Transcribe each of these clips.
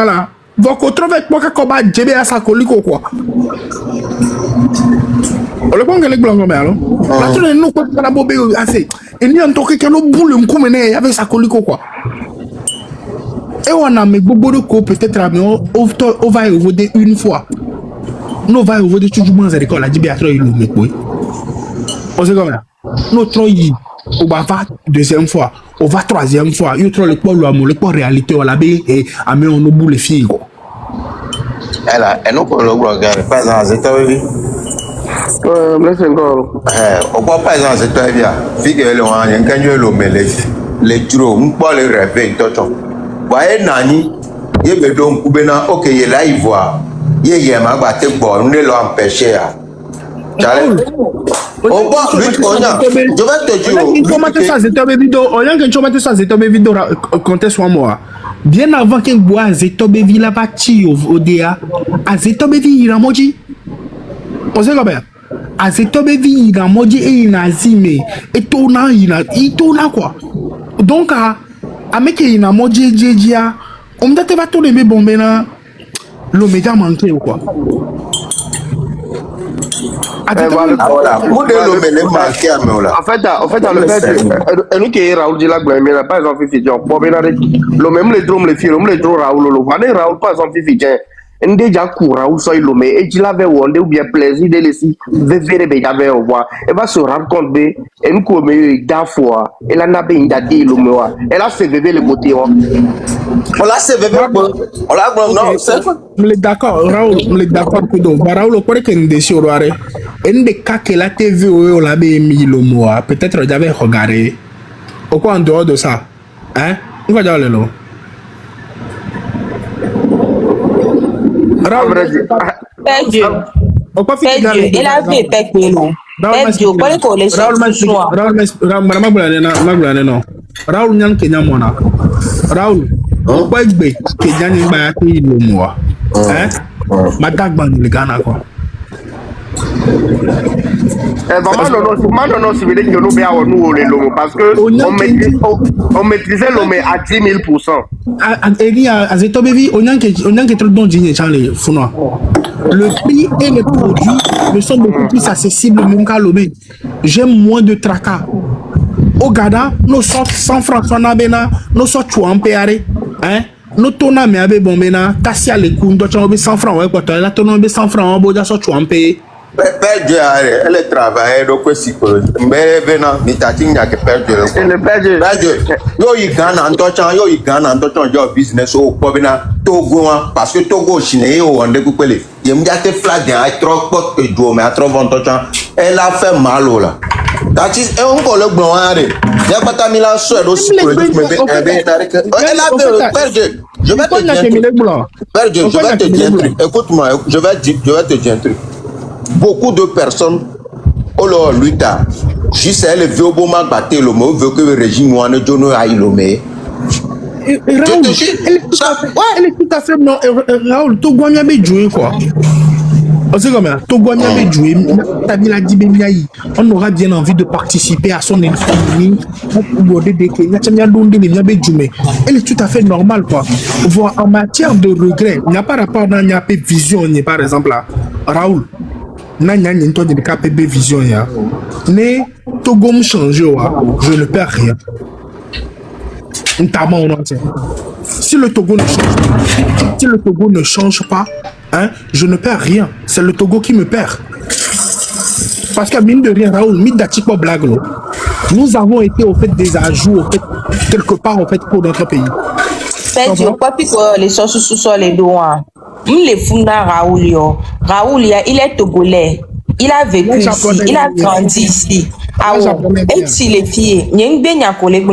Voilà. Voko trouve quoi comme djebe à sa coliko quoi. On le prend que les blancs mais alors. Là tu ne nous pas la bobé assez. Et ni en tant que nous boule m'coumené avec sa coliko quoi. Et on a mis beaucoup de co peut-être mais on va y revoder une fois. Nous va y revoder toujours moins à l'école la djebe à trop il nous met quoi. On sait comment. Nous trop y on va deuxième fois, on va troisième fois. Il y a trop le poids le poids réalité on l'a bien et à mais on nous boule les filles quoi. Elle non pour le regarder par exemple c'est toi oui Laisse encore. on voit par exemple c'est toi bien figure le on y a quand le mêlé les tro on pas le rêver toto voyez nani il me donne kubena OK il là il voit il y a ma ba te bon ne l'empêcher à on va lui on a je vais te dire comment ça c'est toi vidéo on a que tu m'as ça c'est toi vidéo compter sur moi. Bien avant que bois Zetobe Villa bâti au DA, à Zetobe Villa Moji. On sait combien? À Zetobe Villa Moji et il a zimé. Et tourna, il tourna quoi? Donc, à mec il a Moji Djia, on me dit va tourner mes bombes là. Le média manqué ou quoi? voilà pour le mêlé manqué à me là En fait, dans le fait, nous qui est Raoul Dila mais par exemple, Fifi, bon, ben, le même les drômes, les filles, les drômes Raoul, le Raoul, par exemple, Fifi, un déjà court Raoul, soit il l'homme, et il avait wondé ou bien plaisir de laisser, vivre, ben, avait au revoir, et va se rendre compte, et nous, comme d'affois, elle en a bien d'adé, l'homme, elle a fait vivre le côté, on l'a c'est bébé on l'a non c'est me d'accord Raoul me d'accord que donc Raoul quoi que ne sur soirée et des cas que la TV on l'a bien mis le mois peut-être j'avais regardé au quoi en dehors de ça hein on va dire le nom Raoul Pedro il a fait Pedro quoi les choses Raoul nyan Kenya mona Raoul on pas gbe Kenya ni ba ti lo mo hein ma dagba ni Ghana quoi non, si vous voulez que nous béons nous les lomo parce que on maîtrisait l'homme à 10 000%. Et à Zetobevi, on a que trop don dîner dans les fournois. Le prix et les produits me sont beaucoup plus accessibles mon cas lobé. J'aime moins de tracas. Au Gada, nous sommes 100 francs na bena, nous sommes chouan péaré, hein? Nous tournons mais avec bon bena, cassia les coups, nous avons 100 francs ouais quoi, là tournons 100 francs, on boit ça chouan payé. Perdre elle travaille donc psychologie mais venant mitatinga que perdre yo y Ghana en yo business au pobina Togo parce que Togo chine yo onde kupele yem jate flag a trop pot que do mais a trop bon temps elle a fait mal là that is on ko le gbon are ya bata mi la so do psychologie mais elle a perdre je vais te dire un truc écoute-moi je vais te dire un truc. Beaucoup de personnes, alors lui ta, juste elle veut au bon battre le mot, veut que le régime ou un jono aille le mais. Elle est tout à fait non. Raoul, tout le monde a joué quoi. On sait comment, tout le monde a joué. On aura bien envie de participer à son économie. Elle est tout à fait normale quoi. Voir en matière de regret, il n'y a pas rapport dans la vision, par exemple là, Raoul. Nanya n'entend de KPB vision ya. Ne Togo me change je ne perds rien. Si le Togo ne change pas, hein, je ne perds rien. C'est le Togo qui me perd. Parce que mine de rien, Raoul, blague, nous avons été au fait des ajouts au fait, quelque part en fait pour notre pays. Quoi puis les choses sous les doigts. Les funda Raoul il est togolais. Il a vécu ici, il a grandi ici. Ah ouais. Et si les filles, il y a une baigne à coller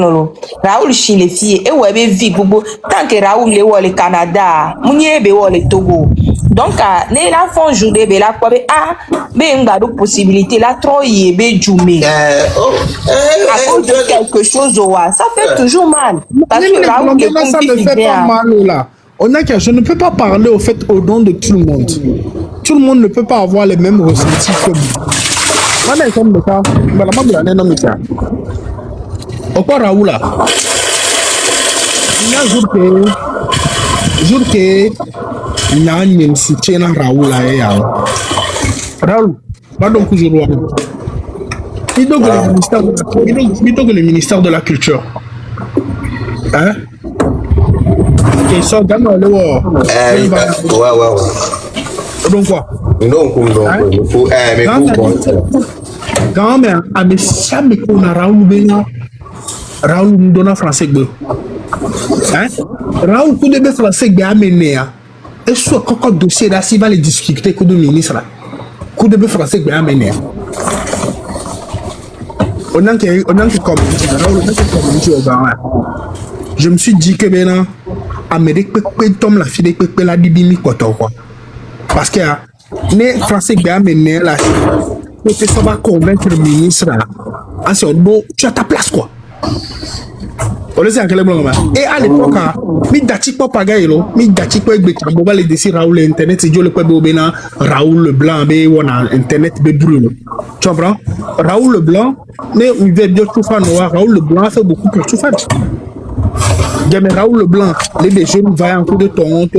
Raoul chez les filles et ouais vie bobo tant que Raoul est au Canada, mounier be au Togo. Donc les la font jouer be la quoi be be ngado possibilité la trop y be jumé. À cause de quelque chose ça fait toujours mal parce que Raoul ça ne fait pas mal là. On a que je ne peux pas parler au fait au nom de tout le monde. Tout le monde ne peut pas avoir les mêmes ressentis que moi. Maintenant, comme le cas, Raoul là. Il y a un jour que jour que Nyan soutient Raoul Raoul, pas donc toujours il doit le ministère de la culture. Hein? Et ça, gamin, le ouais. Donc quoi? Non, quand même, à mes chambres, on a Raoul nous donne français. Hein? Raoul, coup de français, amené. Et soit quand dossier là, s'il va les discuter, coup de ministre là. Coup de français, amené. On a que comme je me suis dit que maintenant, Amérique peut tomber la fille de la dibimi quoi. Parce que les Français bien mener là, ça va convaincre le ministre là. Tu as ta place quoi. On le sait à quel moment. Et à l'époque, mi dati pas pagailo, mi dati pas avec on va les décider Raoul internet, c'est Dieu le peuple bena Raoul le blanc, mais on a internet be brûle. Tu comprends? Raoul le blanc, mais il veut bien tout faire noir. Raoul le blanc fait beaucoup pour tout faire. Mais Raoul Leblanc, les jeunes vaillants de Toronto,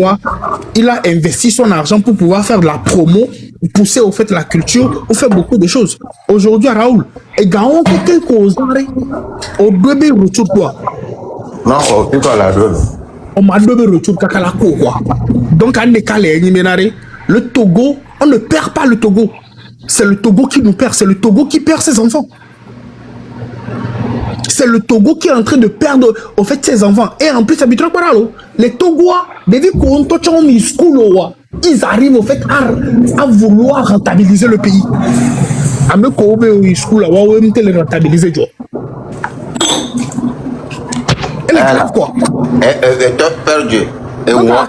il a investi son argent pour pouvoir faire de la promo, pousser au fait la culture, on fait beaucoup de choses. Aujourd'hui, Raoul, et Gaon, quelques causes, au bébé retour quoi. Non, tu parles là dedans. On m'a bébé retour kakalako quoi. Donc, à Nekale, le Togo, on ne perd pas le Togo. C'est le Togo qui nous perd, c'est le Togo qui perd ses enfants. C'est le Togo qui est en train de perdre au fait ses enfants. Et en plus, les Togois, ils arrivent au fait à vouloir rentabiliser le pays. À me les rentabiliser. Elle est grave quoi. Et tu as perdu. Et moi,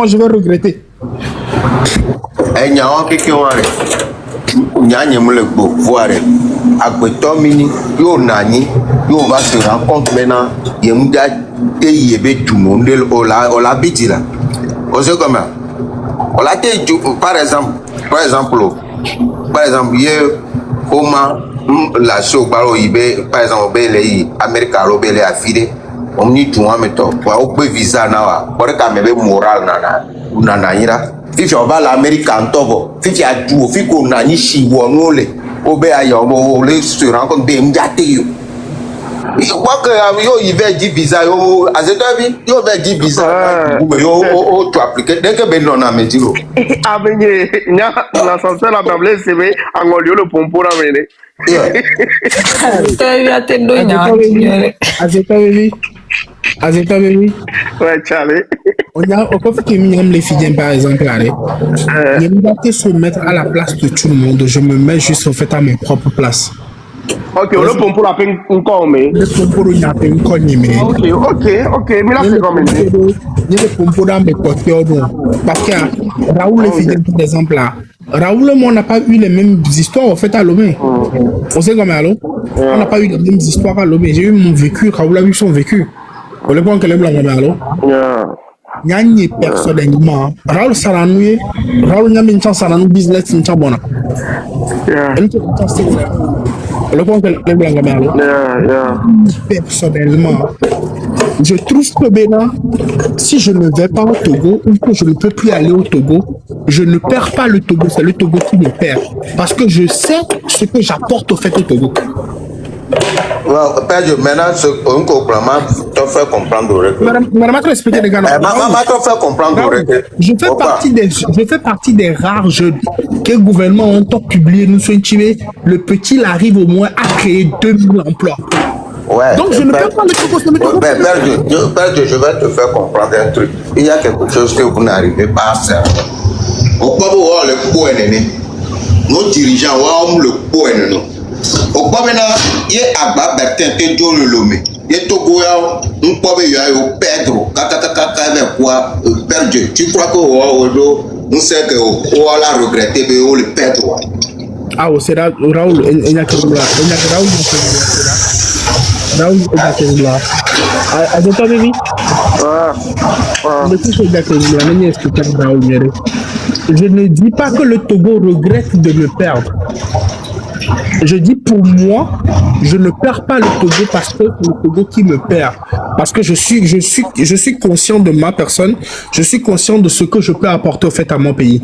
je vais regretter. Et il y a un qui le voir agbeto mini yo nani yo va se rendre compte maintenant yemuda te yebe tumonde ola bitila on sait comment on la te par exemple ye comment la show baro ibe par exemple bele America lo bele afide on ni tuwa meto wa o pe visa na wa bore ka mebe moral na ira if you va l'Amérique en Togo if you a du fi ko na ni shi wonu le obe ayo mo le se rencontre be mjate yo quoi que yo il va dire visa yo azetabi yo va dire visa yo o tu appliquer dès que ben non na metiro abenye nya na sanse la table se ve angolio le pompo na mene Azetabi ouais Charlie on a au fait que les filles par exemple il me se mettre à la place de tout le monde, je me mets juste en fait à mes propres places. Ok, le pompo la peine encore mais le pompo il a peine encore mais ok mais là c'est comme il y a le pompo dans mes côtés parce que Raoul les filles par exemple là Raoul on n'a pas eu les mêmes histoires en fait à Lomé. On sait comment allô on n'a pas eu les mêmes histoires à Lomé. J'ai eu mon vécu, Raoul a eu son vécu. On le point que les blancs allô Nyanye personnellement Raoul Saranouye Raoul Nyame une chance Saranou business une chance bonne le point que les blancs allô personnellement je trouve que maintenant si je ne vais pas au Togo ou que je ne peux plus aller au Togo, je ne perds pas le Togo, c'est le Togo qui me perd parce que je sais ce que j'apporte au fait au Togo. Père, maintenant, on comprend, tu fais comprendre. Madame, tu expliquer les gars. Tu fais comprendre. Je fais partie des rares jeunes que le gouvernement a encore publié. Nous sommes tirés. Le petit, il arrive au moins à créer 2000 emplois. Ouais. Donc, je ne peux pas le Togo. Père, je vais te faire comprendre un truc. Il y a quelque chose que vous n'arrivez pas à faire. On peut voir le point. Nos dirigeants, on le point. Au Bamena, il y a Abba Bertin et Joe le Lomé. Il y a Togo, un pauvre au Pedro, Kakakaka avec quoi, Père Dieu. Tu crois qu'on sait qu'on l'a regretté, mais on le Pedro. Ah, c'est là, Raoul, il y a Raoul, Azota baby. Je ne dis pas que le Togo regrette de me perdre. Je dis pour moi, je ne perds pas le Togo parce que c'est le Togo qui me perd. Parce que je suis conscient de ma personne, je suis conscient de ce que je peux apporter au fait à mon pays.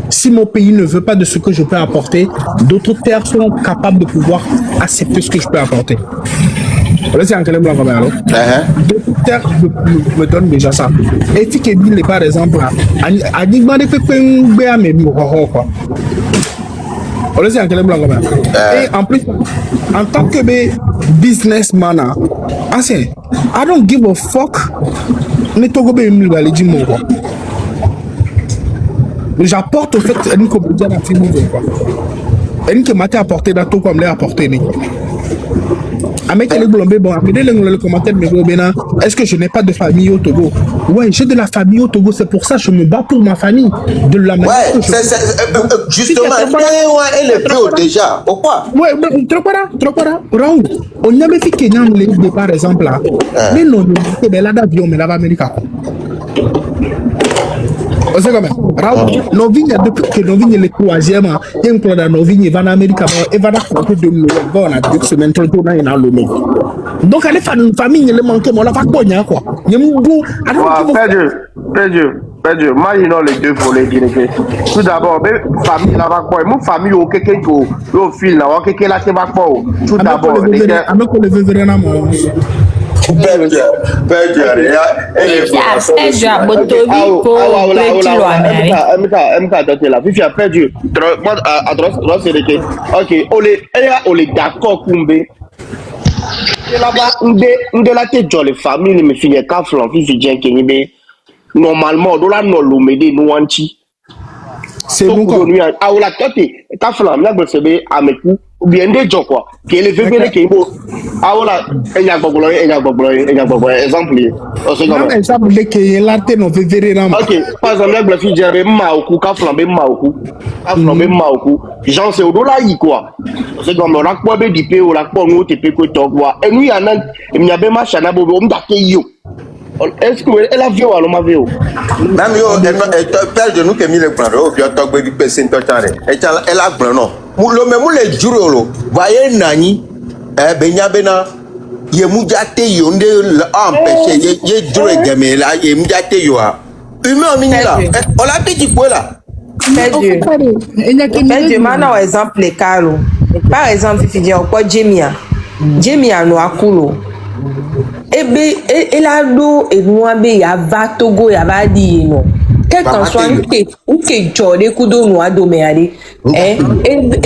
Si mon pays ne veut pas de ce que je peux apporter, d'autres terres sont capables de pouvoir accepter ce que je peux apporter. C'est un calme blanc, alors. D'autres terres me donnent déjà ça. Et si Kébile, par exemple, a dit que c'est un calme blanc, et en plus, en tant que businessman, I don't give a fuck. J'apporte au fait une comédienne à film quoi. Une qui m'a apporté dans tout comme l'a apporté. Le commentaire est-ce que je n'ai pas de famille au Togo? Ouais, j'ai de la famille au Togo, c'est pour ça que je me bats pour ma famille. De la manière justement, elle est plus déjà. Pourquoi? Ouais, trop para. Raoul, on a même fait Kenya, par exemple, là. Mais non, mais là, d'avion, mais là, Amérique. C'est comme Raoul, nos vignes, depuis que nos vignes les troisième, il y a un plan nos vignes, va en Amérique, et va raconter de nous, on a 2 semaines, tout le temps, il y a un lomé. Donc, elle est une famille, elle est manquée, mais on l'a pas cogné, quoi. Il y a un bout, Pedro, moi, il y a les deux volets. Tout d'abord, famille, là, va quoi? Mon famille, au quelqu'un qui au fil, là, quelqu'un là, qui va quoi? Tout d'abord, d'accord, Kumbe. Normalement, on doit nous aider nous anti. C'est bon quoi. Ah la tête, ta flamme là c'est bien à mes coups ou bien des gens quoi. Qui est levé qui est beau. Ah voilà, il y a exemple. Non exemple de que là t'es non vévéré là. OK, par exemple la fille dirait ma au cou, ka flamber ma au cou. Ka flamber ma au cou. Genre c'est au dollar y quoi. C'est comme on a quoi be dipé ou la quoi nous te pe ko to quoi. Et nous y a nan, il y a be ma chana bobo on da ke yo. Est-ce que elle a vu ou elle m'a vu? Même yo, père de nous qui mis le plan, puis on t'a dit que c'est une totale. Elle a plan non. Le même les jours voyez nani, Benyabena, Yemujate yonde empêché, ye dur gamé là, Yemujate yoa. Humain minila, on l'a petit peu là. Pedro, maintenant exemple les carreaux. Par exemple, il dit quoi Jemia no akulo. Et là d'où et moi be ya va Togo ya va di no quel qu'en soit ou que jode kudo no adome ale et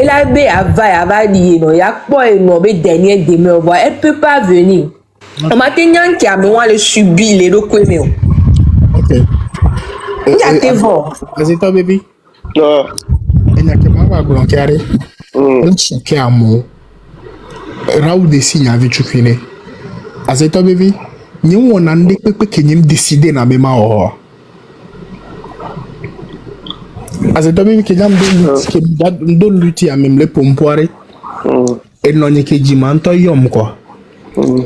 là be ya va di no ya po et no be dernier demain voir elle peut pas venir on matin qui a moi le subir les locaux mais OK il y a tes voix vas-y toi baby il y a que ma va carré on choqué à moi Raoul des signes avec chukine Azeta baby, ni on a ndé que ni décider na mema o. Azeta baby que jam do lutti à même les pompoire. Et non ni que dimanto yom quoi.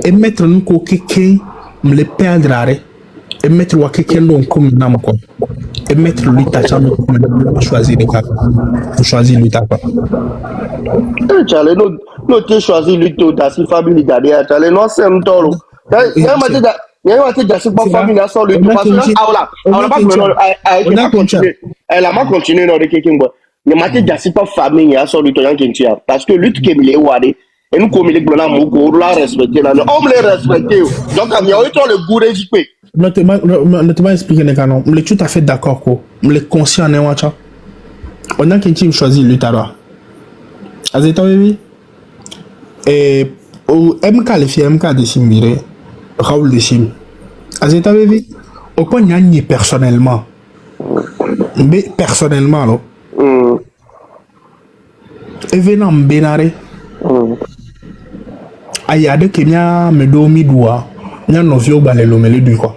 Et mettre nous ko quelqu'un me le perdre et mettre wa quelqu'un donc comme nam quoi. Et mettre lui ta chambre pour choisir les cas. Pour choisir lui ta quoi. Chale no te choisir lui to da si famille garder chale no sem tolo. Ya ma te da si pas famille na so lui to parce que on a pas continué dans le quelqu'un boy. Ya ma te da si pas famille ya so lui to yan kentia parce que lui to ke mi le wade et nous comme il glona mo ko la respecter là on les respecter donc am ya to le goût régipe. Ne te pas expliquer les canons. Je suis tout à fait d'accord quoi. Je suis conscient de ça. On a qu'un choisi lui tara. Azeta baby. Et au MK le fi MK de Simbire, Raoul de Sim. Azeta baby. Au point n'y personnellement. Mais personnellement là. Événement bénaré. Ayade Kenya me do mi doua. Nya novio balelo me le du quoi.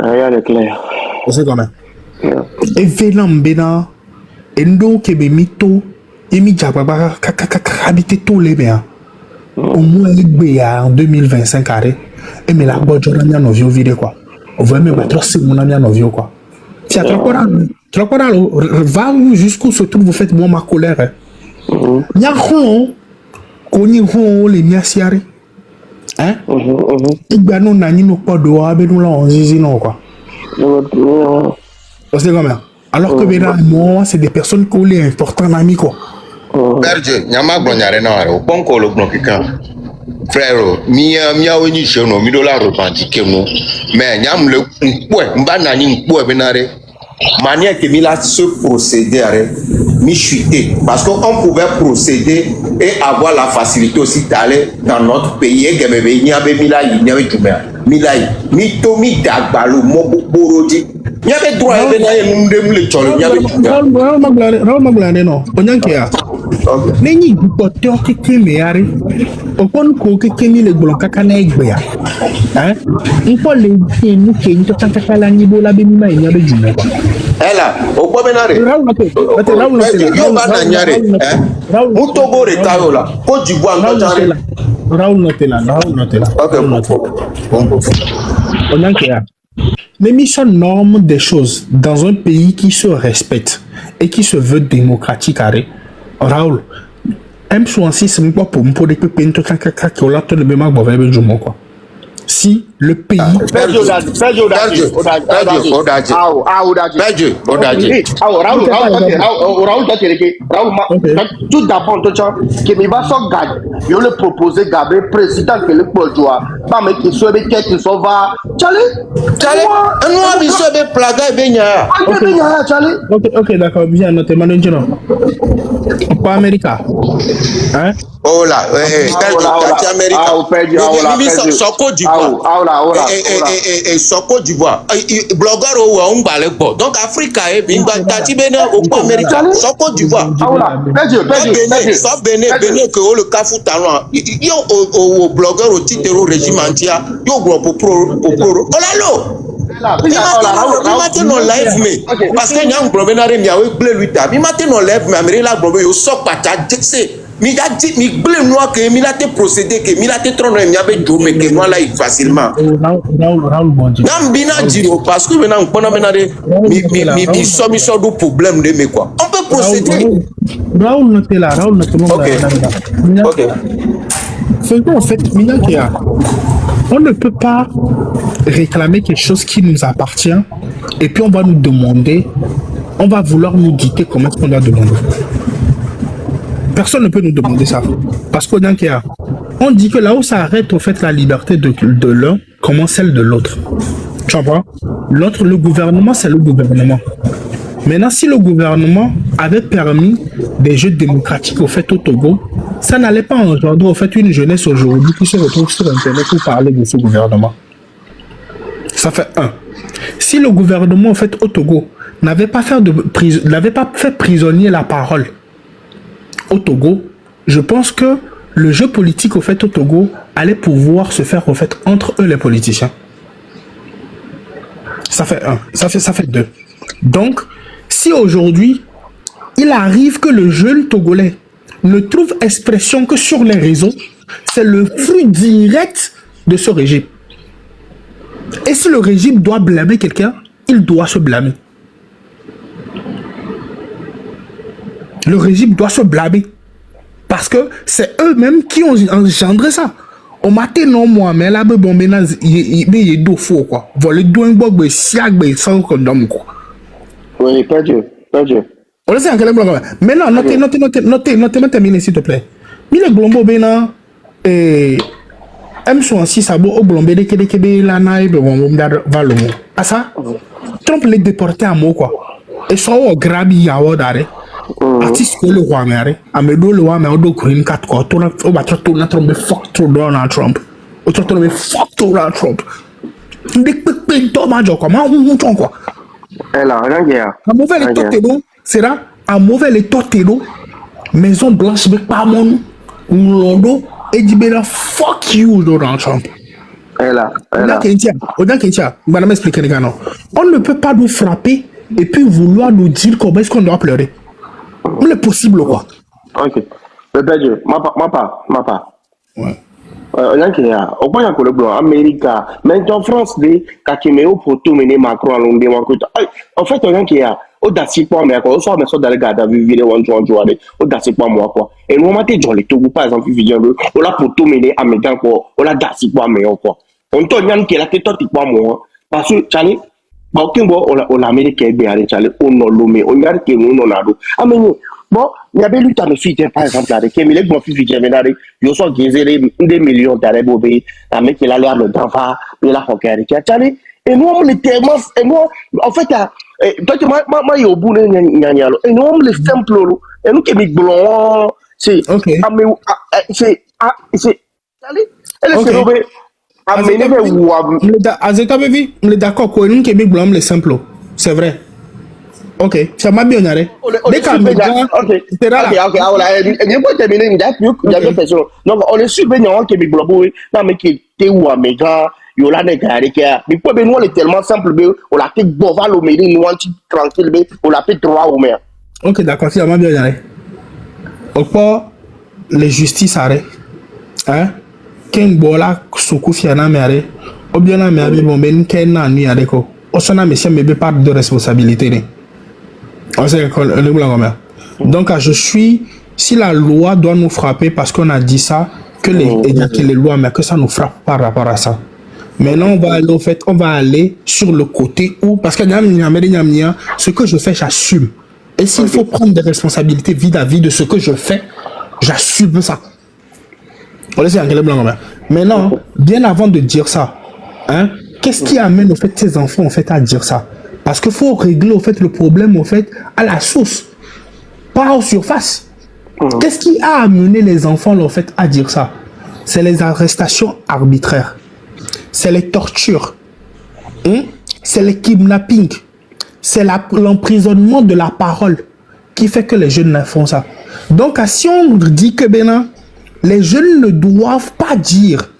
Rien de clair. C'est quand même. Événement béna. Endo kebe mito. Emi Djababa habité tous les biens. Au moins les en 2025 arrêt. Et mais la bonne journée à novio vide quoi. On va me battre c'est mon ami à novio quoi. Si à trois va jusqu'où se trouve vous faites moi ma colère. Nya hon koni hon les miasiare. Hein? Il y a nous n'avons pas de voir avec nous là on zizi non quoi. Parce que comment? Alors que moi c'est des personnes qui ont les importants amis quoi. Berge, nyama gbonyare na ware, opon ko lo gbon kikan. Frère, mia oni jono, mi do la revendiquer no. Mais nyam le nkwe, mba na ni nkwe benare. Manière que mi la se procéder, mi chuter. Parce qu'on pouvait procéder et avoir la facilité aussi d'aller dans notre pays. Et que bébé, n'y avait mi la yi, n'y avait du mer. Mi la yi, mi to mi dagbalo, mo borodi. N'y avait droit à venir nous le cholo, n'y avait du mer. Raoul Maglane non, onyankia. Nenyi gupote okeke meare. Opon ko okeke ni le glonka kana egbe ya. Hein? Npo le ti nu ke nto tankakala ni bola be mi ma enya be jumo kwa. Ela, opo benare. Raoul Maglane. Yo ba na nyare, hein? Mutogo retayo la. Ko jibo an tare. Raoul Notela. OK. Onyankia. L'émission norme des choses dans un pays qui se respecte et qui se veut démocratique, Raoul, M66, c'est pas pour me poser des pépins, tout le même quoi. Si le pays. Tout d'abord, que mi va so gade, yo le proposer Gabriel président que le Bourgeois, pas mais qui soit avec qui sont va. Chale, nous mi so be plaga benya. OK, d'accord, bien noté manager. Pas américain. Hein? Oh là, Amérique. Soko d'Ivoire. Soko d'Ivoire. Blogueur ou Balebo. Donc Afrique est bien tati bena au Amérique. Soko d'Ivoire. Bénin que le Kafou talent. Yo au blogueur au titre au régime antia. Yo gros pour Olalo. Maintenant live me parce que nyang promenade mi awe ble lui ta. Mi maintenant live me amere la bobo yo sok pata dixé. Mi da dit mi ble noir que mi la te procéder que mi la te tronner mi abe do me que moi là facilement. Raoul Bondi. Nam bina diro parce que maintenant pendant menade mi so du problème de me quoi. On peut procéder. Raoul Notela. OK. C'est en fait Minakia. On ne peut pas réclamer quelque chose qui nous appartient et puis on va nous demander, on va vouloir nous dicter comment est-ce qu'on doit demander. Personne ne peut nous demander ça. Parce qu'on dit que là où ça arrête au fait la liberté de l'un, comment celle de l'autre. Tu vois? L'autre, le gouvernement, c'est le gouvernement. Maintenant, si le gouvernement avait permis des jeux démocratiques au fait au Togo, ça n'allait pas engendrer au fait une jeunesse aujourd'hui qui se retrouve sur Internet pour parler de ce gouvernement. Ça fait un. Si le gouvernement au fait au Togo n'avait pas fait prisonnier la parole au Togo, je pense que le jeu politique au fait au Togo allait pouvoir se faire au fait entre eux les politiciens. Ça fait un. Ça fait deux. Donc, si aujourd'hui, il arrive que le jeune Togolais ne trouve expression que sur les réseaux, c'est le fruit direct de ce régime. Et si le régime doit blâmer quelqu'un, il doit se blâmer. Le régime doit se blâmer. Parce que c'est eux-mêmes qui ont engendré ça. On m'a dit non, moi, mais là, bon, maintenant, il y a deux faux, quoi. Voler deux bobs, siag, sans condom, quoi. Oui, pas Dieu. On le sait en quel moment. Maintenant, notez, terminer, s'il te plaît. Mille glombo, bena, M66, sabo, au blombe, de kebe, la naïbe, bon, valomo. À ça, Trump les déportés à mot, quoi. Et sont au grabi, ya, d'arrêt. Artiste que le roi, mais Amedo, le roi, mais au dos, green cat, quoi. On va tourner, fuck Donald Trump. On va tourner, fuck Donald Trump. Des pépins, Thomas, comment on quoi. Elle a rien dire. Un mauvais étotélo, c'est là, un mauvais étotélo, Maison Blanche, mais pas mon Londo, et dit, ben fuck you, Donald Trump. Elle a. Madame explique les gars, non. On ne peut pas nous frapper et puis vouloir nous dire comment est-ce qu'on doit pleurer. C'est possible, quoi. OK. Mais ben Dieu, ma part. Ouais. Au point que le blanc Amérique, mais en France, des Kakimeo pour tout mener Macron à Londres. En fait, o da si kwa me quoi o so me so da regarder vidéo on o da si kwa moi quoi et nous maté jolé to par exemple vidéo o la pour tout mener à me quoi o la da si kwa me quoi on to nyan ke la te to ti kwa moi parce que chali ba o kimbo o la américain be ale chali o no lomé o nyar ke no na do ameni bon il y avait lu ta me fille par exemple avec Emile bon fille j'ai yo so gezere des millions d'arabes bobé avec il allait à me d'enfant il a regarder chali et nous on était tellement et moi en fait toi moi yo bu nyanyalo et nous on les simple et nous qui mi blond c'est c'est allez elle se robé amener ou azeta bevi on est d'accord quoi nous qui mi blond les simple c'est vrai. Ok, ça m'a bien arrêté. Dès qu'on me dit, c'est là. Ok, voilà. Et bien pour terminer, il y a deux personnes. Donc on est sûr que nous qui mi blond non mais qui était ou améga yo la negare qui a mais pour ben nous est tellement simple be on la fait boval au mairie nous tranquille be on la fait droit au maire. Ok, d'accord, ça m'a bien arrêté. Au pas les justice arrêt. Hein? Ken bola soukou fiana mere. Ou bien na mere bon ben ken na ni arrêt ko. O sona monsieur me part de responsabilité. Donc, je suis, si la loi doit nous frapper parce qu'on a dit ça, que les lois, mais que ça nous frappe par rapport à ça. Maintenant, on va aller, au fait, on va aller sur le côté où, parce que ce que je fais, j'assume. Et s'il faut prendre des responsabilités vis-à-vis de ce que je fais, j'assume ça. Maintenant, bien avant de dire ça, hein, qu'est-ce qui amène au fait ces enfants au fait à dire ça? Parce qu'il faut régler au fait le problème au fait à la source, pas en surface. Qu'est-ce qui a amené les enfants au fait à dire ça? C'est les arrestations arbitraires, c'est les tortures, c'est les kidnappings, c'est l'emprisonnement de la parole qui fait que les jeunes font ça. Donc si on dit que les jeunes ne doivent pas dire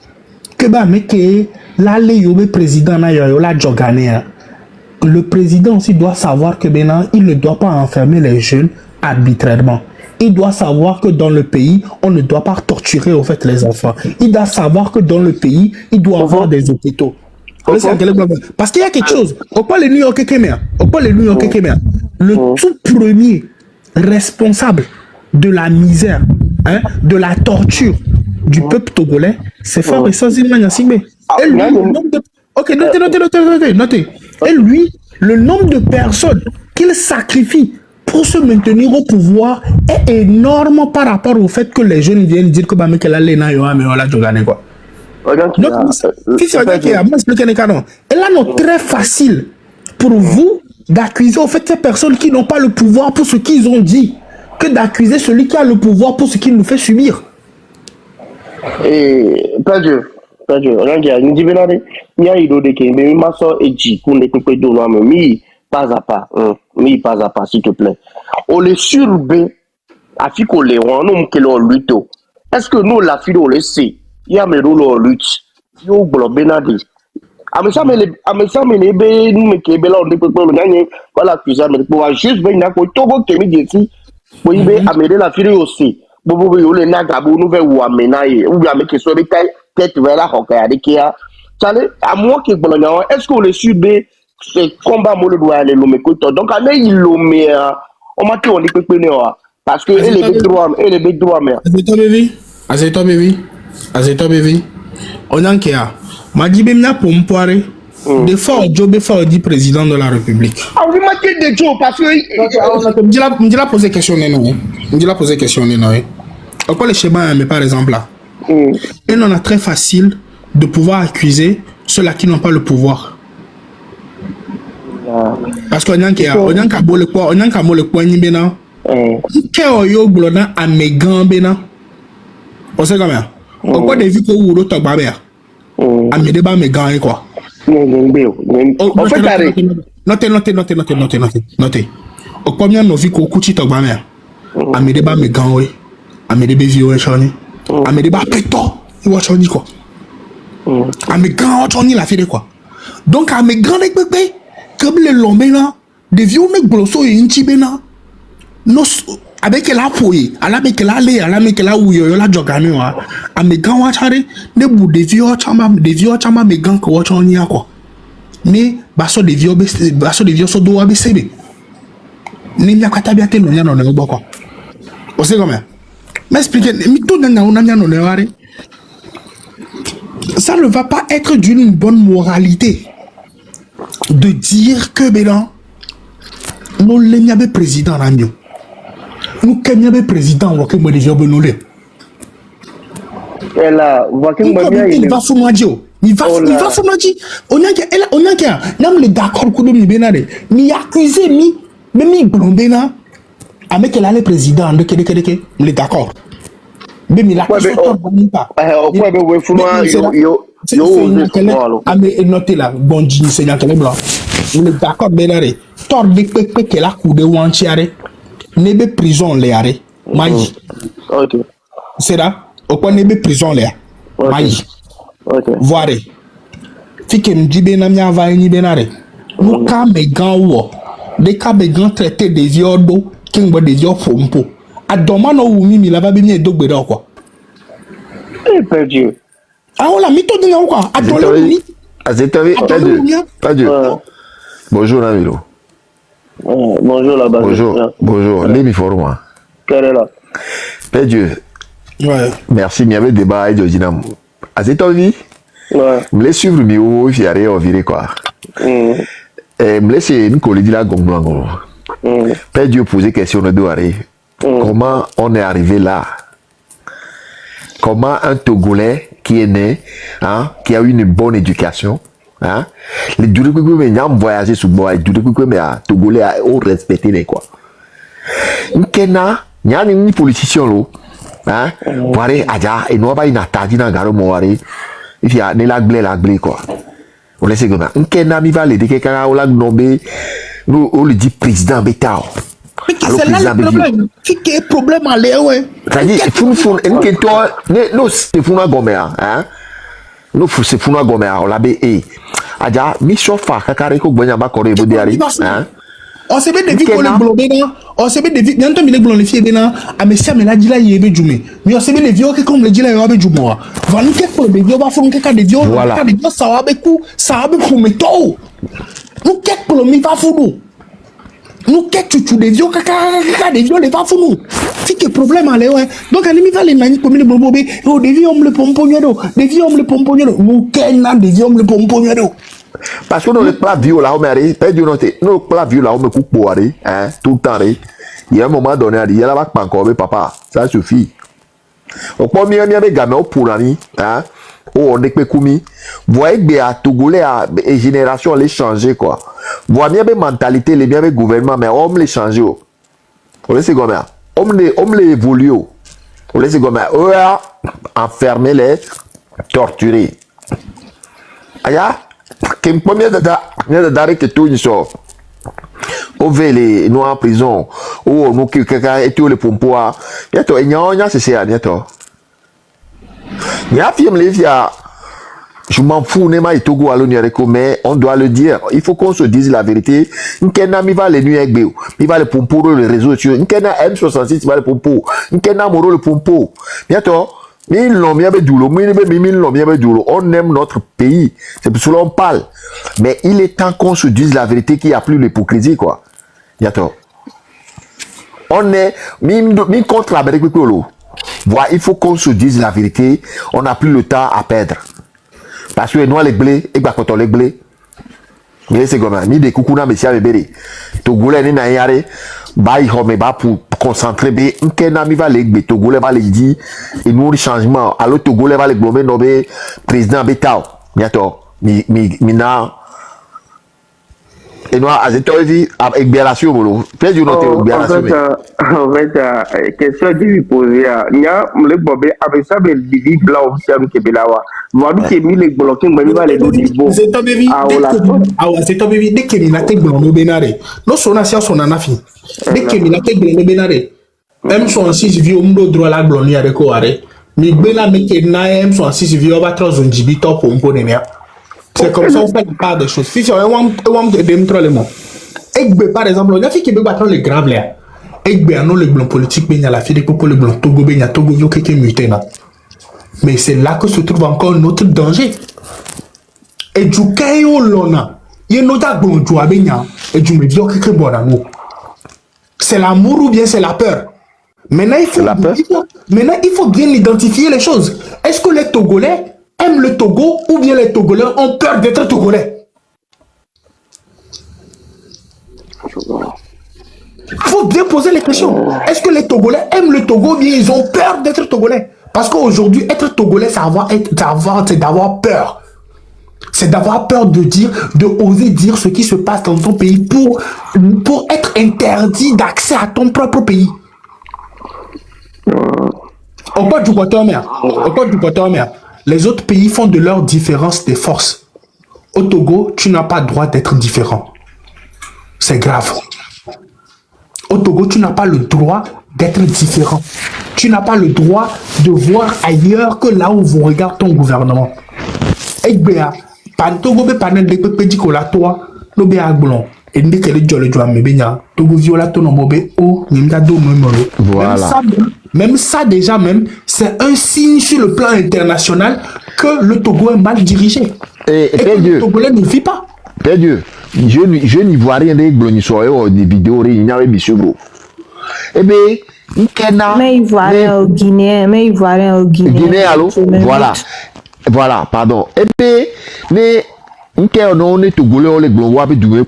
que le président n'a gagné. Le président aussi doit savoir que il ne doit pas enfermer les jeunes arbitrairement. Il doit savoir que dans le pays, on ne doit pas torturer au fait les enfants. Il doit savoir que dans le pays, il doit avoir des hôpitaux. Parce qu'il y a quelque chose. On parle de New York le tout premier responsable de la misère, hein, de la torture du peuple togolais, c'est Fabrice Sazima Nyasimbe. Et lui, notez. Et lui, le nombre de personnes qu'il sacrifie pour se maintenir au pouvoir est énorme par rapport au fait que les jeunes viennent dire que et là, c'est très facile pour vous d'accuser au fait ces personnes qui n'ont pas le pouvoir pour ce qu'ils ont dit que d'accuser celui qui a le pouvoir pour ce qu'il nous fait subir. Et pas Dieu. On a dit, nous disons, il y a eu des gens qui m'ont dit qu'on est coupé de l'homme, mais pas à pas, s'il te plaît. On les surbe, à fi qu'on les rend, nous, que l'on lutte. Est-ce que nous, la fille, on le sait? Il y a mes rôles, on lutte. Il y a un benadi. Amesa me be nous me kebe là on peut pas le voilà accusé mais pour juste ben na ko togo kemi desi pour y be amede la fille aussi bobo yo le na gabo nous ve ou amena ye ou bien que so be tête vers la hoka de kia chale à moi qui bologna est-ce que le sud ce combat mo le doit aller le me koto donc ane il le me on m'a dit on dit pepe ne parce que elle est droit mais Azeto baby on en kia Madibemna pour m'poire des fois Jobe fait dit président de la République. Ah oui m'a dit de Joe parce que me dit la poser question non. Me dit la poser question non. Pourquoi les schémas mais par exemple là. Et on a très facile de pouvoir accuser ceux-là qui n'ont pas le pouvoir. Parce qu'on a qu'à boire le quoi, on a qu'à boire le quoi ni bena. Qu'est-ce yo blona à mes grands bena. On sait comment. Pourquoi des vies qu'on roule au babé. À mes débats mes grands quoi. En fait, notez. Au combien nos vies qu'on couche au babé. À mes débats mes grands oui. À mes débats vieux chani. À mes débats péto. Il va chani quoi. À mes grands chani la fille quoi. Donc à mes grands bébés. Comme les lombena, des vieux mecs blosso et intibena, nos avec la fouille, à la mec la lé, à la mec la ouille, la jogane, à mes grands watchare, des bouts des vieux chama, mes grands que watch on y a quoi. Mais basso des vieux so do abcb. Nimia katabia te no nya no ne boko. O sait comment? M'expliquer, mais tout dans on a non ne ça ne va pas être d'une bonne moralité de dire que Bélan nous l'aignabé président Ramio. Nous l'aignabé président ou que moi déjà benolé. Et là, il va fumadio. Il va fumadio. On a qu'un n'am le d'accord que nous benare. Mi accusé mi blombena. Avec elle le président de Kédéké, le d'accord. Mais il a pas. Notez là, bon Dieu, Seigneur, quel est blanc. Le d'accord, Bénaré. Tord de Pépé, qu'elle a coup de Wanchiare. Nebe prison, les arrêts. Maï. Ok. C'est là. Au point nebe prison, les Maï. Ok. Voiré. Fike m'dibe namia va ni Bénaré. Nous, quand mes gants ou, des cas mes gants traités des yodo. King boy des yeux fompo. A domano ou mimi la va bien dog bedo quoi. Eh perdu. Ah on la méthode de quoi. A domano ni. Pas Dieu. Bonjour Namilo. Bonjour là-bas. Bonjour. Lémi Forma. Quel est là? Père Dieu. Ouais. Merci, il y avait débat de Dinam. À cette envie. Ouais. Me laisse suivre mi ou fiaré au viré quoi. Me laisse une collègue là gonglango. Père Dieu posait question de Douaré. Comment on est arrivé là? Comment un Togolais qui est né, hein, qui a eu une bonne éducation, hein, les Doudoukou mais n'y a voyagé sous bois, les Doudoukou mais à Togolais à respecter les quoi. Nkena, n'y a ni politicien lo, hein, voiré aja et non pas une attaque dans garo moiré, il y a ne la blé quoi. On laisse comme ça. Nkena mi va les décaler au lac Nobé. Nous, on le dit président Bétao. Mais c'est là le problème. Qui est problème à l'air, ouais. C'est-à-dire, nous, c'est Founa Gomea, hein. Nous, c'est Founa Gomea, on l'a bé, Adja, mission fa, kakareko, Bonyama, Corée, Bodiari, hein. On s'est bien des vies pour les blobés, on s'est bien des vies, bientôt, il est blond, les filles, bien, à Messia, mais là, dit là, il est béjoumé. Mais on s'est bien des vieux qui, comme le dit là, il est béjoumé. Va nous faire pour des vieux, va faire des vieux, ça va beaucoup, mais tout. Nous qu'est pour le mi va fou nous qu'est tu des vieux caca des vieux les va fou c'est que problème allez ouais donc à limite les nani comme les bobé oh des vieux hommes le pomponnedo des vieux hommes le pomponnedo nous qu'est na des vieux hommes le pomponnedo parce que nous le plat vieux là on met pas du noter nous plat vieux là on me coupe pour aller hein tout le temps il y a un moment donné il y a là pas encore papa ça suffit au premier il y avait gamin pour l'année hein. Oh, on est que Koumi. Voyez que à Togolais à génération les changer quoi. Voyez bien mentalité les bien gouvernement mais on les changer. On laisse comme ça. On les évolue. On laisse comme ça. Enfermer les torturer. Aya, quel premier d'arrêt que tout ils sont. On veut les nous en prison. Oh, nous quelqu'un et tout les pompois. Yato, il y a c'est ça, yato. Je m'en fous, mais on doit le dire. Il faut qu'on se dise la vérité. Nkena mi va les nuits avec Béo. Mi va le pompo le réseau. Nkena M66 va le pompo. Nkena Moro le pompo. Bientôt, on aime notre pays. C'est pour cela qu'on parle. Mais il est temps qu'on se dise la vérité qu'il n'y a plus l'hypocrisie, quoi. Bientôt. On est mi contre la Amérique. Voilà, il faut qu'on se dise la vérité. On n'a plus le temps à perdre. Parce que nous, les blés, et quand on les blés, mais c'est comme ça. Ni des coucous, mais c'est bébé. Togolais, ni naïare, bah, il remet pas pour concentrer. Mais, un va les blés, Togolais va les dire, et nous, le changement. Alors, Togolais va les blommer, nommer président Bétao. Bientôt. Mina. Et nous, à cette heure, avec bien la suite, fais du noter, bien la suite. En fait, question que je posais, il y a le bobé avec ça, mais il dit là, officiellement, que Bélawa. Voilà, qui mis les bloqués, mais il va les deux niveaux. C'est ton bébé. C'est ton bébé. Dès qu'il a été blonde, Bénaré. Nous, son ancien, son anafi. Dès qu'il a été blonde, Bénaré. Même son 6 vieux, on doit droit la blonde, avec quoi, mais Béla, mais qu'il n'a même son 6 vieux, on va trop un gibito pour un peu de mer. C'est comme ça on fait la part des choses. Si on démontre le mot. Et par exemple, on a fait qu'il veut battre les graves là. Et bien non le blanc politique, mais il y a la fille de Coco le blanc Togo, il y a Togo yo qui est muté là. Mais c'est là que se trouve encore notre danger. Et du caillou lona, il y a notre bon joie bien et du me dis que bon à nous. c'est l'amour ou bien c'est la peur. Maintenant, il faut bien identifier les choses. Est-ce que les Togolais aiment le Togo ou bien les Togolais ont peur d'être Togolais? Il faut bien poser les questions. Est-ce que les Togolais aiment le Togo ou bien ils ont peur d'être Togolais? Parce qu'aujourd'hui, être Togolais, c'est d'avoir peur. C'est d'avoir peur de oser dire ce qui se passe dans ton pays pour être interdit d'accès à ton propre pays. Au Côte du Quatormer, les autres pays font de leur différence des forces. Au Togo, tu n'as pas le droit d'être différent. C'est grave. Au Togo, tu n'as pas le droit d'être différent. Tu n'as pas le droit de voir ailleurs que là où vous regardez ton gouvernement. Egbea, Togo be panel de pepe dikola toi, no be agbon. Et dès que le jolly joie me baigne, Togo viola ton mobe ou nimda do memoro. Voilà. Même ça déjà c'est un signe sur le plan international que le Togo est mal dirigé. Et que le Togolais ne vit pas. Père Dieu, je n'y vois rien de gloni soyo des vidéos il n'y avait monsieur bro. Eh bien, mais il voit rien au Guinée, Guinée allô? Voilà, pardon. Eh bien, mais on est Togolais, on est glon, on est doué,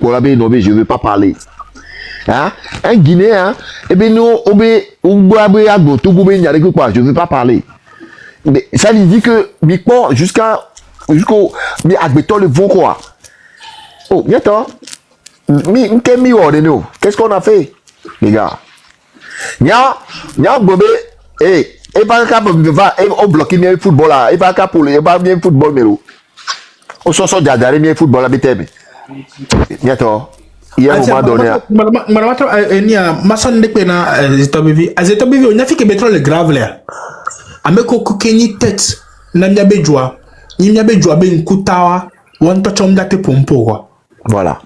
je veux pas parler. Hein? Un Guinéen, eh bien, nous, je veux pas parler. Mais ça lui dit que, jusqu'au, mais admettons le vent quoi. Oh, bientôt. Qu'est-ce qu'on a fait, les gars? Bobé, et pas on bloque bien le football là, et pas pour les pas bien football, mais on s'en sort d'adhérer bien football à BTM. Bientôt. Il y a un moment donné. On a fait que pétrole est grave là. Avec Kenny tête, Namyabe Joa, Ben Koutawa, One Touchom Date Pompo. Voilà.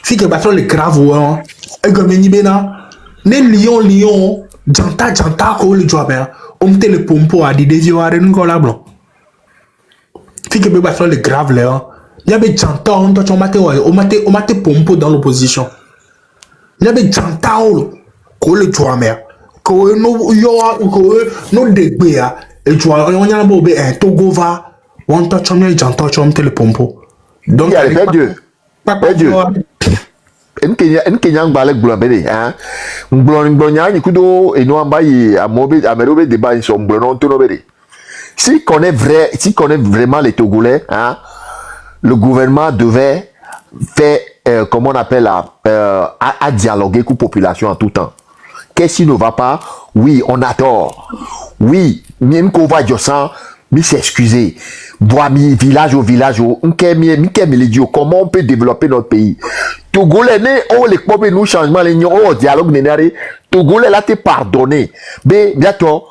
Si que pétrole est grave, et comme Nibena, les Lyon, Janta, ko le job, on te le pompo à des désirs à Rengola blanc. Si que pétrole est grave là, il y avait Janta, on mate pompo dans l'opposition. Il y avait Janta, ko le job, ko no degbe et tu vois on y a bobé un Togo va on touch on te le pompo donc Dieu en Kenya ngbalek blabede hein ngblonnya ni kudo et no ambayi amobe amerobe débat ils sont blon to bede si connaît vraiment les Togolais hein le gouvernement devait faire comment on appelle à dialoguer avec la population en tout temps. Qu'est-ce qui ne va pas? Oui, on a tort. Oui, Mienko va dire mais s'excuser. Bois mi village au village, comment on peut développer notre pays? Togolais, les problèmes nous changement, les dialogue nénéré. Togolais, là, t'es pardonné. Mais, bientôt,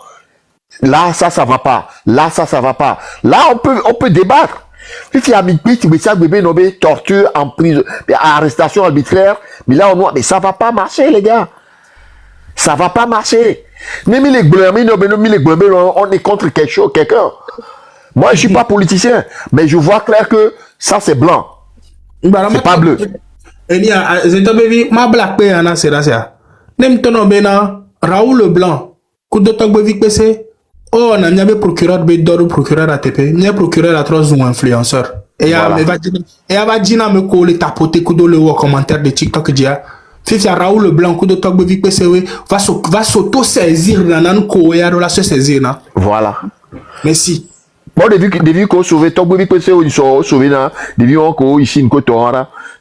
là, ça va pas. Là, ça va pas. Là, on peut débattre. Puis, torture en prison, arrestation arbitraire. Mais là, mais ça va pas marcher, les gars. Ça va pas marcher. Même les blancs, on est contre quelqu'un. Moi, je suis pas politicien, mais je vois clair que ça, c'est blanc. C'est pas bleu. Ma black paye en a, c'est ça. Nem tono bena, Raoul Leblanc, coup de temps que PC. Oh, on a mis procureur Bédor, procureur ATP, ni procureur à 3 ou influenceur. Et il va dire me coller tapoter coup de le commentaire de TikTok dia. Fifi Raoul Leblanc, coup de temps que PC va s'auto-saisir dans un courrier de la se saisir. Voilà. Merci. Bon, depuis qu'on sauve, tant que PC ils sont sauvés là, depuis qu'on ici une côte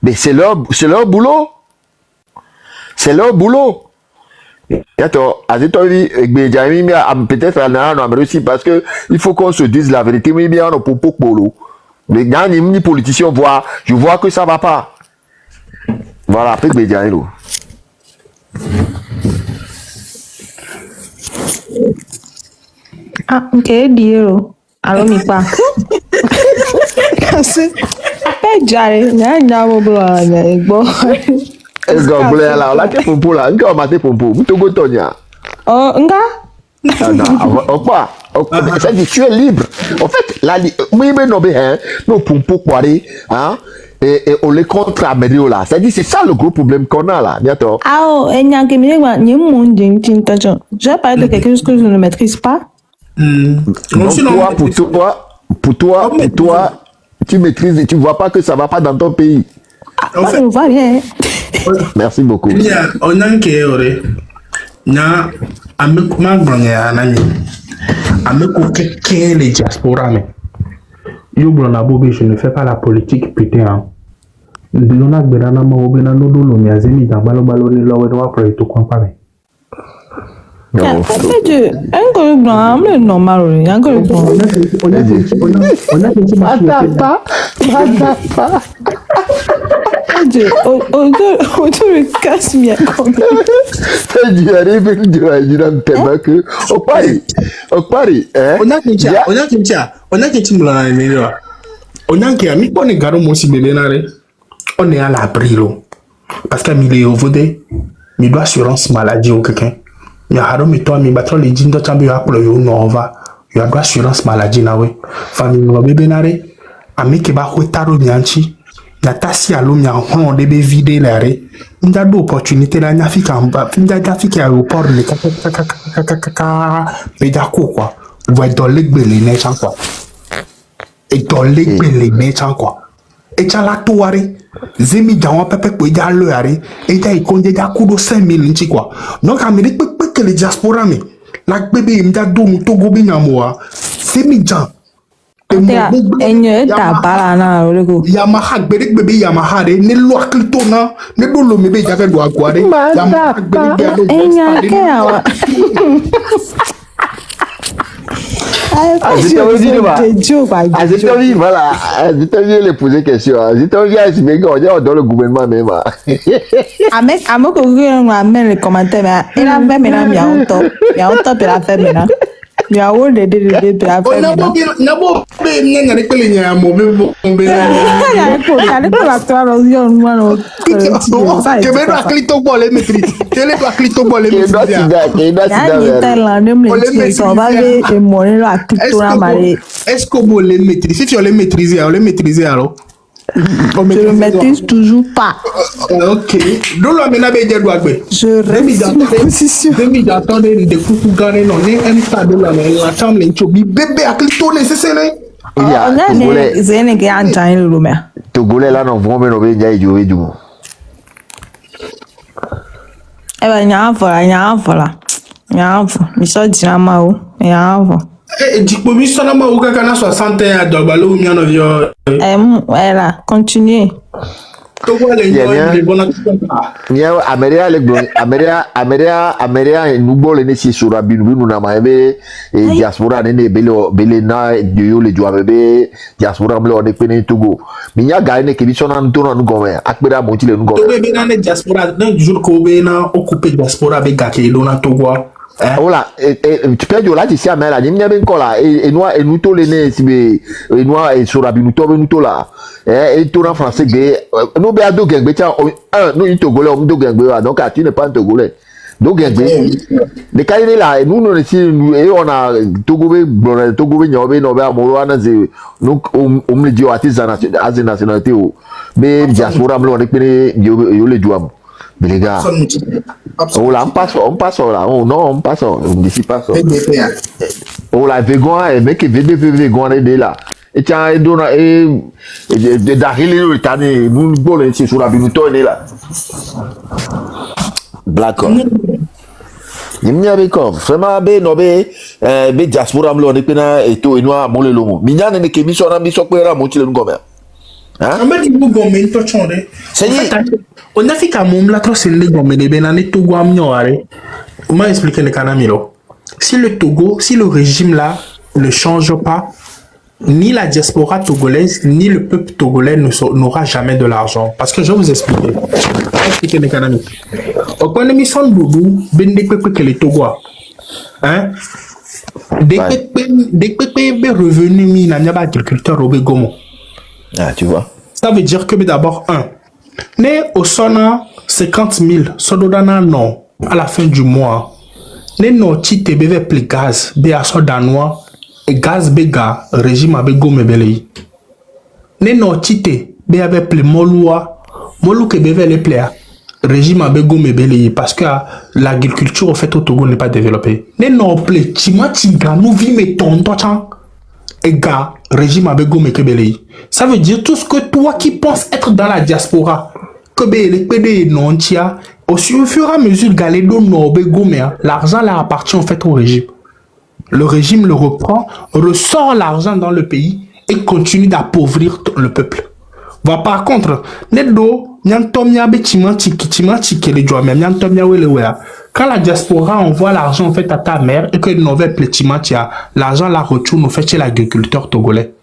mais c'est leur boulot. C'est leur boulot. Attends, peut-être aussi parce que il faut qu'on se dise la vérité, mais bien on peut pas les gars, les politiciens voient, je vois que ça va pas. Voilà, après Bédiaïlo. Ah, ok, Dio. Alors, mi pas. Après, j'arrive, bon. Est-ce que vous voulez là, tu pompo là, encore maté pompo, vous te gotonia. Oh, nga? Ça dit tu es libre. En fait, là, oui, mais non, hein, nos pompo quoi, hein, et on les contre Amédio là. C'est-à-dire, c'est ça le gros problème qu'on a là. Bientôt. Ah, oh, et n'y a que mes gars, n'y a mon ding, j'ai parlé de quelque chose que je ne maîtrise pas. Donc, pour toi, tu maîtrises et tu vois pas que ça va pas dans ton pays. Ah, ça ne va rien. Merci beaucoup. On a un kéoré. Na, avec ma grand-mère, avec aucun les diaspora, mais. Yo, blona bobé, je ne fais pas la politique, putain. Lona berana ma obena no do lo miazemi da balo ni lo wa pro to kwa pa me. En fait, un gros blanc, c'est normal, un gros blanc. On a Autour de casse bien comme Tu arrives, tu vas dire un thème que au Paris, hein? on a qu'un blana ni lo. On a qu'un mi pone garo mo si belenare. On est à l'abri là. Parce que mi le ovode, mi doit assurance maladie ou quelqu'un. Mi haro mi toi mi batro le jindo chambi ya pro yo nova. Yo doit assurance maladie na we. Famille no bebe nare. Ami ke ba hotaro nyanchi. Na tasi alo mi ahon de be vide lare. Nda do opportunité la nyafika mba. Nda dafika aéroport le kaka. Me da ko quoi. Vous dans l'égbele ne chan quoi. Et dans l'égbele ne chan quoi. Et chan la toare. Zemi jawa pepe ko ja lo yare. Et ta ikonde ja kudo 5000 nchi quoi. Donc Amérique que les diaspora me. La bébé mda do mu togo bi nyamoa. Zemi jan. enye ta bala na olego Yamaha bébé Yamaha de ne lo aklito na ne do lo mebe ja fe do akware. Yamaha bébé enya ke awa J'ai envie, voilà, j'ai envie de poser question. J'ai envie de dans le gouvernement même. Avec ko gwe amène les commentaires mais il a fait maintenant il y a autant pour la faire maintenant. Il y a où de pour la faire maintenant. Nabo be nyanga ne pele nya mo be Ya ko la toi yo no que me aklito bo le maîtrise. Tele aklito bo le maîtrise. Ya ni Thaïlande me ça va et monner la culture mari. Est-ce que vous les maîtrisez? Si tu les maîtrises, on les maîtrise alors. Je le maîtrise toujours pas. Ok. Donc là maintenant be je dois gbe. Je reste ma position. Demi d'attendre de coucou gare non ne un de la chambre l'inchobi bébé aklito nécessaire. Il y a Togolais zene ke anjan le me. Togolais là non vont me ndia ijowe du. Eh ben nyaavola. Mi so dinama o. Nyaavo. Dikpo mi sona ma uka kana 61 à dobalo mi ono vio. Voilà, continuez. Nya Ameria le gbo Ameria nubo le ne si sura binu na ma ebe diaspora ne bele na yo le jwa bebe diaspora mle on pe ne Togo mi nya ga ne ke bi sona ntona nu gome akpera mo ti le nu gome Togo be na ne diaspora na jour ko be na occuper diaspora be ga ke do na Togo. Voilà, tu peux dire là, tu sais, mais là, il y a bien encore là, et nous tous les nez, et nous, et sur la binuto, nous là, et tout en français, nous, bien, deux gangs, nous, il Togolais, on deux gangs, donc, tu n'es pas un Togolais. Donc, les cas, il est là, et nous, nous, et on a Togobé, Nyobe, Nobé, Moroana, nous, on me dit, à tes nationalités, mais, diaspora, on est péné, yo les douam. Mais les gars, oh là, on passe là, oh non, on passe, on ne dit pas ça. Oh là, végan, et mec, végan, est là. Et tiens, et donne, et d'arriver le temps, nous, bon, c'est sur la binuto, est là. Black. Il n'y avait comme, vraiment, be diaspora, on est pénal, et tout, et noir, mon le lomo. Mignan, et qui mission, on a mis sur quoi, mon chile, nous, hein? On a fait qu'à mon la trop c'est le gomme de benane Togo amnioré. On m'a expliqué le canamilo. Si le Togo, si le régime là ne change pas, ni la diaspora togolaise, ni le peuple togolais n'aura jamais de l'argent. Parce que je vais vous expliquer. Je vais expliquer le canamilo. Au point de mission de Boubou, ben des peuples que les Togois. Hein? Des peuples revenus mis n'a pas agriculteur au Bégomo. Ah, tu vois. Ça veut dire que d'abord, né au sona 50 000, sododana non, à la fin du mois, né non tite beve pli gaz, be aso danois, et gaz bega, régime avec gomme belei. Né non tite, bé avec ple molua molu que bébé les playa régime avec gomme belé parce que l'agriculture au fait au Togo n'est pas développée ne non ple chima chinga nous vit mais tonto chan et gars régime avec gomme belé ça veut dire tout ce que toi qui penses être dans la diaspora que les PD non tia au fur et à mesure galédo no be gomme l'argent là appartient en fait au régime. Le régime le reprend, ressort l'argent dans le pays et continue d'appauvrir le peuple. Va par contre, quand la diaspora envoie l'argent en fait à ta mère et que l'argent la retourne en fait chez l'agriculteur togolais.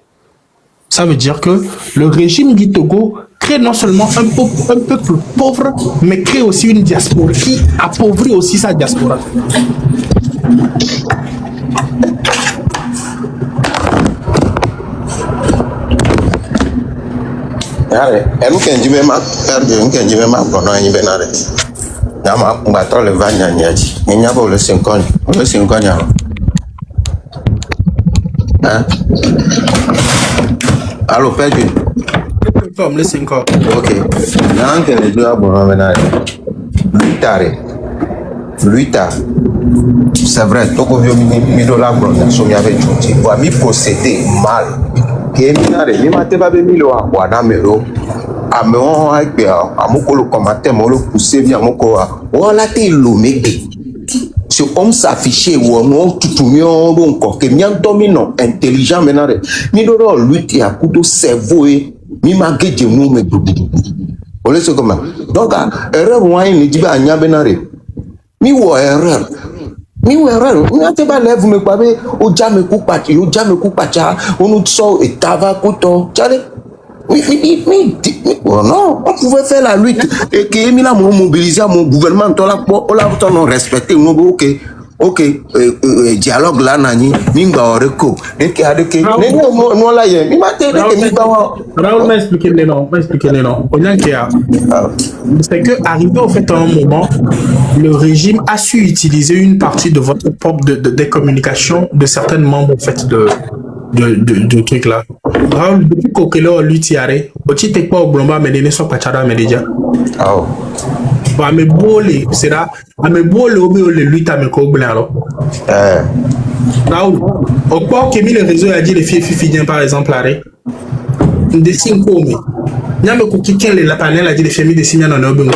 Ça veut dire que le régime du Togo crée non seulement un peuple pauvre, mais crée aussi une diaspora qui appauvrit aussi sa diaspora. Allez, elle nous dit même perdu, nous dit même bon non, il est benaré. Yama, on va trop le vanya nyati. Il n'y a pas le 5 ans, le 5 ans. Hein? Allô, perdu. Comme le 5 ans. Ok. Nan que les deux bon non benaré. Lui tard. C'est vrai, Togo vieux mi dollar bon, so mi avait joué. Wa mi procéder mal. Keminare mi mate ba be milo akwa na mero ame on agbe amoko le commentaire mo le pousser bien amoko o la te lo mege c'est comme ça affiché ou non tout mio bon ko ke mi antomi non intelligent menare mi do lui ti akudo cerveau mi mageje mu me bubu o le so comme donc erreur wine ni diba anya benare mi wo erreur mi erreur mi ate ba lève me pa be o ja me ku pacha on so etava koto chale oh non on pouvait faire la lutte et que mi la mobiliser mon gouvernement to la non respecter no ok dialogue là nani mi ngba oreko et que adeke no la ye mi mate que mi ba Raoul m'a expliqué les noms. C'est que arrivé au fait à un moment, le régime a su utiliser une partie de votre propre des communications de certains membres en fait de trucs là. Raoul, depuis qu'Okelo lui tiare, au titre quoi au Blomba mais ne soit pas chada mais déjà. oh Bah mais bolé, c'est là, mais bolé au mieux le lui ta me coble alors. Raoul, au point que le réseau a dit les filles fidèles par exemple arrêt. Des signes comme n'a me coquin les lapins a dit les familles des signes en obéissance.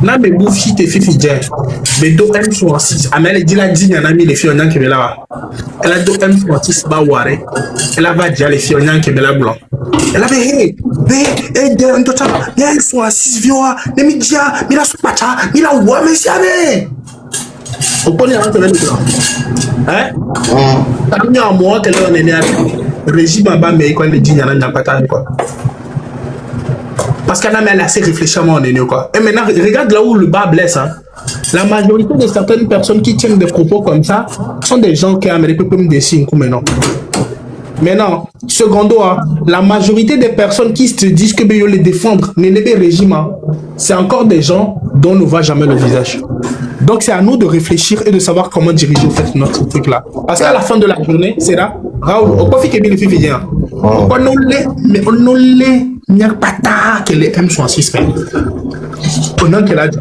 N'a me bouffi tes filles fidèles. Mais do M66. Amel dit la digne en ami les filles en qui me là. Elle a do M66 baware. Elle a va dire les filles en qui me là blanc. Elle avait hey, de tout ça. Bien M66 vioa, ne mi dia, mi la soupata, mi la wa mais jamais. On connaît un peu le blanc. Hein? T'as mis en moi qu'elle est née régime à bas mais quand les dignes n'a pas tant quoi. Parce qu'elle a assez réfléchi à mon quoi. Et maintenant regarde là où le bas blesse hein. La majorité de certaines personnes qui tiennent des propos comme ça sont des gens qui américains comme des signes comme maintenant. Maintenant, secondo, la majorité des personnes qui se disent que les défendre, n'est pas régime, c'est encore des gens dont on ne voit jamais le visage. Donc c'est à nous de réfléchir et de savoir comment diriger en fait notre truc là. Parce qu'à la fin de la journée, c'est là, Raoul, on peut faire que les filles viennent. On n'y a pas tard que les M sont en suspens. Pendant qu'elle a dit,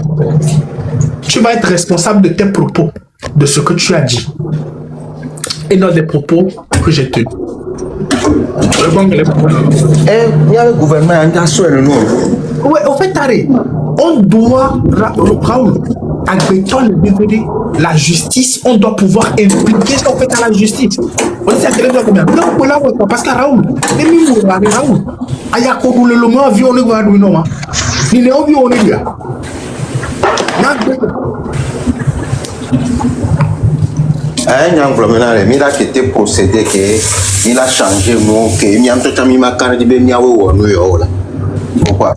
tu vas être responsable de tes propos, de ce que tu as dit. Et non des propos que j'ai tenus. il y a le gouvernement international nous. Ouais, en fait, arrête. On doit, Raoul, agressant le DVD, la justice, on doit pouvoir impliquer ça en fait à la justice. On sait à quel endroit combien. Non, on là, parce que Raoul, les mimos, Raoul, aya kogu le lomo avion on est voir nous non. Ni le avion on est là. Un engloménal, il a été procédé que il a changé mon que il y a un peu de mi makana di ben yawo wo no yo là. Pourquoi?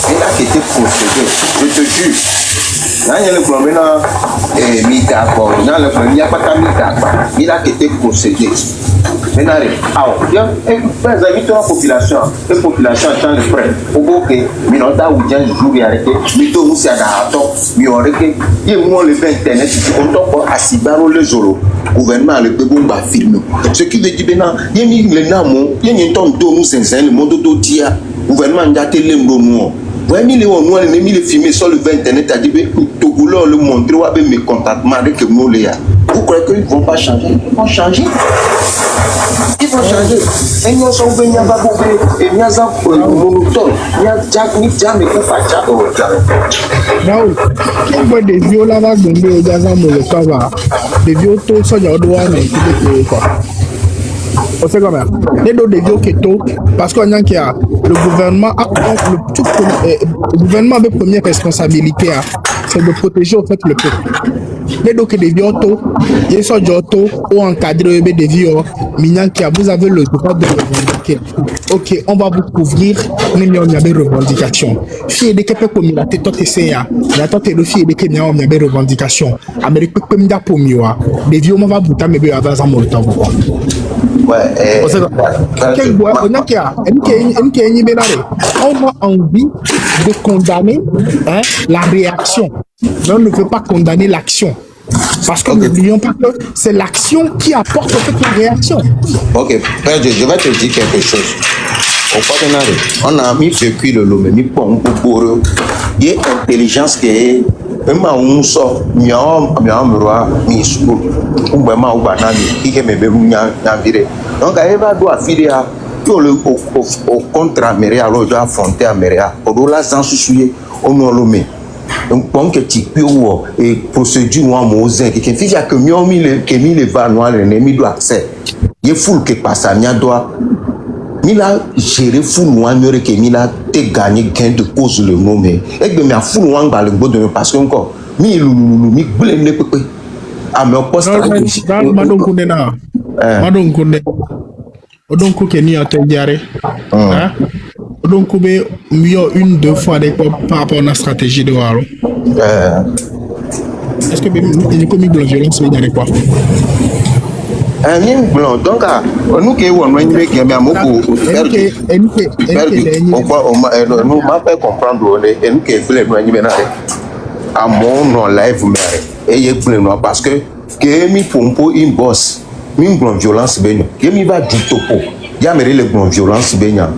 Il a été procédé, je te jure. Là il y a le problème et mi d'accord, là le problème il y a pas ta mi d'accord. Il a été procédé. Maintenant, bien, les amis de la population, la population attend le prêt. Au que, mais non, t'as ou bien le jour arrêté, mais tout nous c'est à mais on regarde, il y a moins le internet, on t'en à Sibaro le Zoro, gouvernement le Bébon film. Ce qui veut dire maintenant, il y a mis les names, il y a un temps de nous, c'est le monde d'autres. gouvernement n'a télé nous. Ouais, il est au noir, il est filmé sur le internet, a dit que Togolais le montrer ou avec mes contactements avec nous les. Vous croyez qu'ils vont pas changer? Ils vont changer. Ils vont changer. Et nous sommes venus à Baboué, et nous avons monotone. Nous avons jamais fait ça. Raoul, quel boy de vieux là va donner au Gaza Molotov? Des vieux taux, ça y a droit, mais il est quoi? On sait comment. Les deux des vieux keto, parce qu'on a le gouvernement, le gouvernement avait première responsabilité, c'est de protéger au fait le peuple. Les deux des vieux taux, ils sont d'auto ou encadrés des vieux, Minyankia, vous avez le droit de revendiquer. Ok, on va vous couvrir, mais il y a des revendications. Si des capes comme il a été tout essayé, il a tenté de faire des Kenyans, il y a des revendications. Amérique comme il a pour mieux, des vieux, on va vous tamer, mais il y a des Molotov. Ouais, on a envie de condamner la réaction. Mais on ne veut pas condamner l'action. Parce que n'oublions pas que c'est l'action qui apporte cette réaction. Ok, Père Dieu, je vais te dire quelque chose. On a mis vécu le lot, mais mis pour il y a intelligence qui est. Même on sort, donc elle va doit filer à au contre Améria, alors doit affronter Améria. Au là sans soucier, on nous le met. Donc pour que tu peux et procédure moi mosin qui fait que mieux mis les va noir l'ennemi doit accès. Il faut que passe à mia doit. Mila gérer fou noir mieux que Mila te gagner gain de cause le nom mais et que mia fou noir dans le bon de parce que encore mi blende pepe à me poste madon kunena madon kunde odon ko keni ateliare hein odon ko be mieux une deux fois des par rapport à la stratégie de Waro est-ce que il comme de violence il y a quoi blanc donc nous qui on nous qui mais amoko nous m'a fait comprendre et nous qui voulons nous mener à mon live mais et voulons parce que mi pompo in boss mi blanc violence benyo que mi va du topo ya mere le blanc violence benya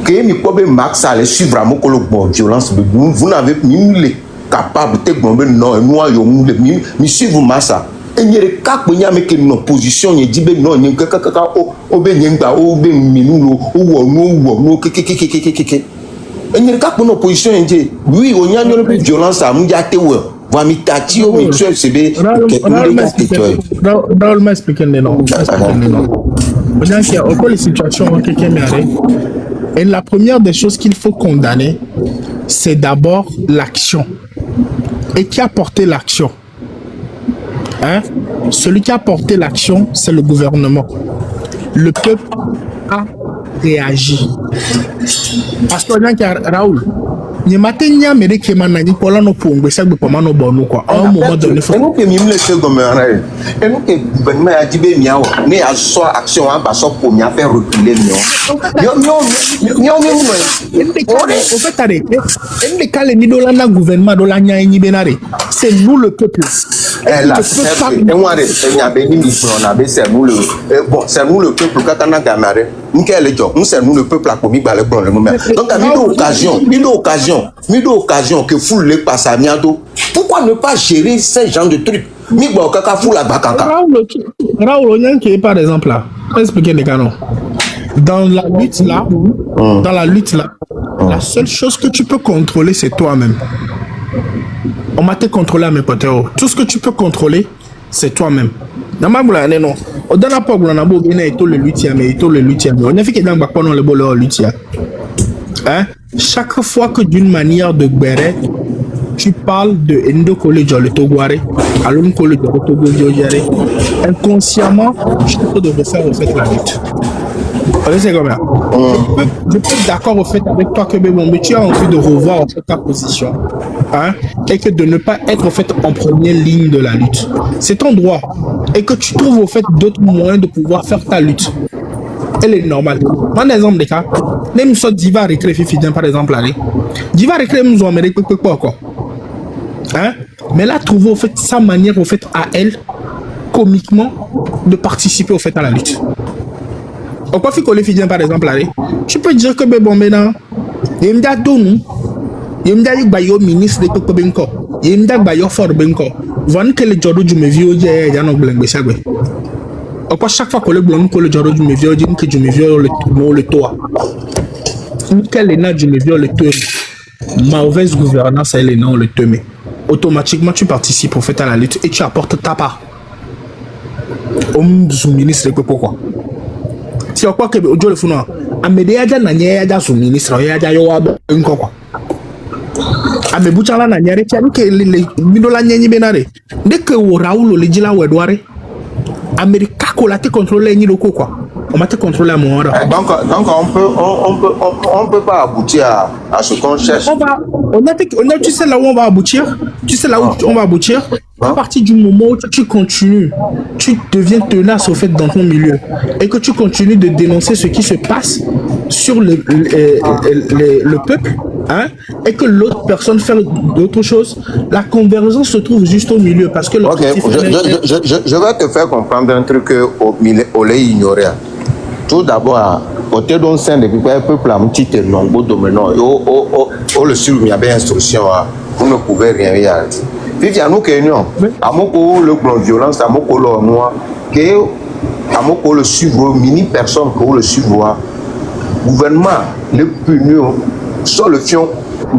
que mi ko be max aller suivre amoko le blanc violence vous n'avez ni les capable de bomber non moi yo mi suivre massa et il y a des cas où il y a une opposition, il dit ben non, il y a kaka o ben yengba o ben minulo o no kekekekekeke. Et il y a des cas où une opposition il dit oui, on y a une violence à mundiate ou va mi tati o mi tuer c'est be Raoul m'a expliqué non. On a qu'il y a encore les situations où quelqu'un m'arrête. Et la première des choses qu'il faut condamner, c'est d'abord l'action. Et qui a porté l'action? Hein? Celui qui a porté l'action, c'est le gouvernement. Le peuple a réagi. Parce que Raoul, ni matenya mere ke manani pola no pongwe sa gbe poma no bonu kwa a un moment donné faut nous que mi me laisser comme un rêve et nous que gouvernement a dit be miawo ne a so action a ba so pour mi a faire reculer au fait arrêter et les cas les nidola na gouvernement do la nya enyi benare c'est nous le peuple là et moi il y a ben ni on a c'est nous le bon c'est nous le peuple katana gamare nickel jo c'est nous le peuple a commis ba le moment donc à mis d'occasion que foule les passe à miado. Pourquoi ne pas gérer ce genre de trucs? Mi bo kaka foule la bakaka. Raoul qui est par exemple là. Expliquer les canons. Dans la lutte là, la seule chose que tu peux contrôler c'est toi-même. On m'a te contrôlé à mes potes. Tout ce que tu peux contrôler c'est toi-même. Dans ma boule non. Au dernier pas on a beau bien et tout le lutte mais tout le lutte mais on a fait que dans bas pendant le bolo lutte. Hein? Chaque fois que d'une manière de béret, tu parles de Endo College le Togoare, Alum College le Togo, inconsciemment, tu devrais faire au fait la lutte. C'est comme ça. Je peux être d'accord au fait avec toi que mais tu as envie de revoir en fait, ta position. Hein? Et que de ne pas être en fait en première ligne de la lutte. C'est ton droit. Et que tu trouves au fait d'autres moyens de pouvoir faire ta lutte. Elle est normale. Un exemple de cas, même si Diva Récré Fifidien par exemple, allez. Diva Récré nous ont amené quoi encore. Hein? Mais elle a trouvé au fait sa manière au fait à elle, comiquement, de participer au fait à la lutte. Au quoi fait qu'on les Fidien par exemple, allez. Tu peux dire que bon maintenant, Yemda donu. Yemda bayo ministre de Coco Benko. Yemda bayo for Benko. Van que le jodo du me vieux, ya no blengbe. Après chaque fois que le blanc que le jodo du me vieux, dit que du me vieux le toit. Quel est du me vieux le toit. Mauvaise gouvernance, elle est non le temé. Automatiquement, tu participes au fait à la lutte et tu apportes ta part. Au ministre, pourquoi? Si on croit que Ojo le fou, non, Amédéada n'a pas son ministre, il y a un quoi. Amé Bouchala n'a pas que les Midola Nyani Benare. Dès que Raoul le dit là où Edouard, América colate contrôler ni le quoi. On m'a contrôlé à mon ordre. Donc on peut pas aboutir à ce qu'on cherche. Tu sais là où on va aboutir. Tu sais là où on va aboutir. À partir du moment où tu continues, tu deviens tenace au fait dans ton milieu et que tu continues de dénoncer ce qui se passe sur le peuple, hein, et que l'autre personne fait d'autres choses, la convergence se trouve juste au milieu parce que ok, je vais te faire comprendre un truc au lait ignoré. Tout d'abord, côté d'un sein de peuple à un petit nombre de domaines, le sur il y avait instruction, vous ne pouvez rien faire. Puis il y a nous qui nous, à mon coup le grand violence, à mon coup le noir, à mon coup le suivre, mini personne pour le suivre, gouvernement le punir, sur le fion.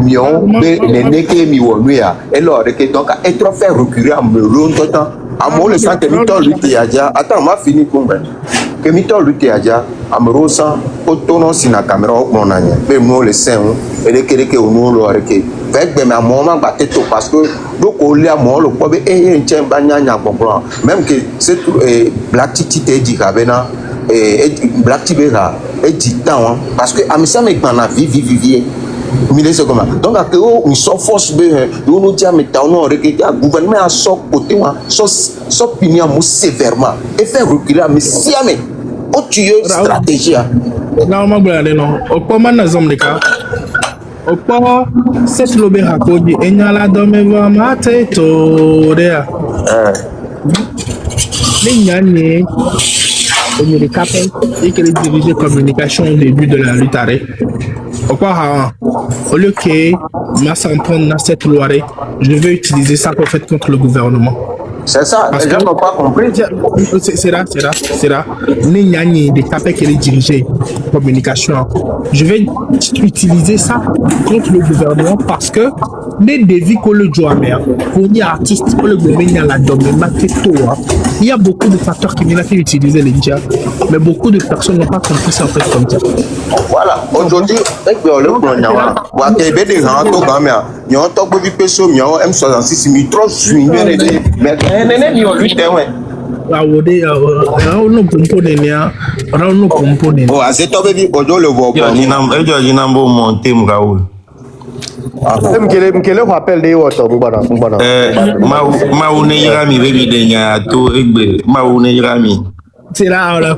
Les néqués mi-ouamia, et l'or donc être fait reculer à me longtemps. À moi, le sang que Mito lutte à dia. Attends, m'a fini pour moi. Que Mito lutte à dia, à me ressent, au tournant si la caméra au mon année. Mais moi, le sein, et les kéléké au nom, le réké. Fait que, mais à moment, batté tout parce que, donc, au lit à moi, le problème est un tien bagnan, comprend. Même que c'est Black Titi te dit, Rabena, et Black Tibera, et dit tant, parce que, à me ça, mais pendant vie. Donc, à nous sommes force de nous dire, mais le gouvernement a son côté, son opinion sévèrement et faire reculer, mais si jamais, on tue stratégie. Non, ma blague, non. Au point de zone de cas, au point, c'est le béracoudi, et n'y a la dame va mater tout derrière. Les Nyani, les capels, et que les diriger communication au début de la lutte arrêt. Au lieu que ma s'en prendre dans cette loi, je vais utiliser ça pour faire contre le gouvernement. C'est ça, les gens n'ont pas compris. C'est là. N'y des capés qui les diriger communication. Je vais utiliser ça contre le gouvernement parce que les défis que le Joamer, pour les artistes, pour le gouvernement, la domaine, il y a beaucoup de facteurs qui viennent à utiliser les médias, mais beaucoup de personnes n'ont pas compris ça en fait comme ça. Voilà, aujourd'hui, avec le gouvernement, il y a un top de personnes, il y a un M66, il y a trop de mais oh, à cette heure, il faut le voir. Mkele rappel de woto mbana maune irami bebi denya to egbe maune irami c'est là là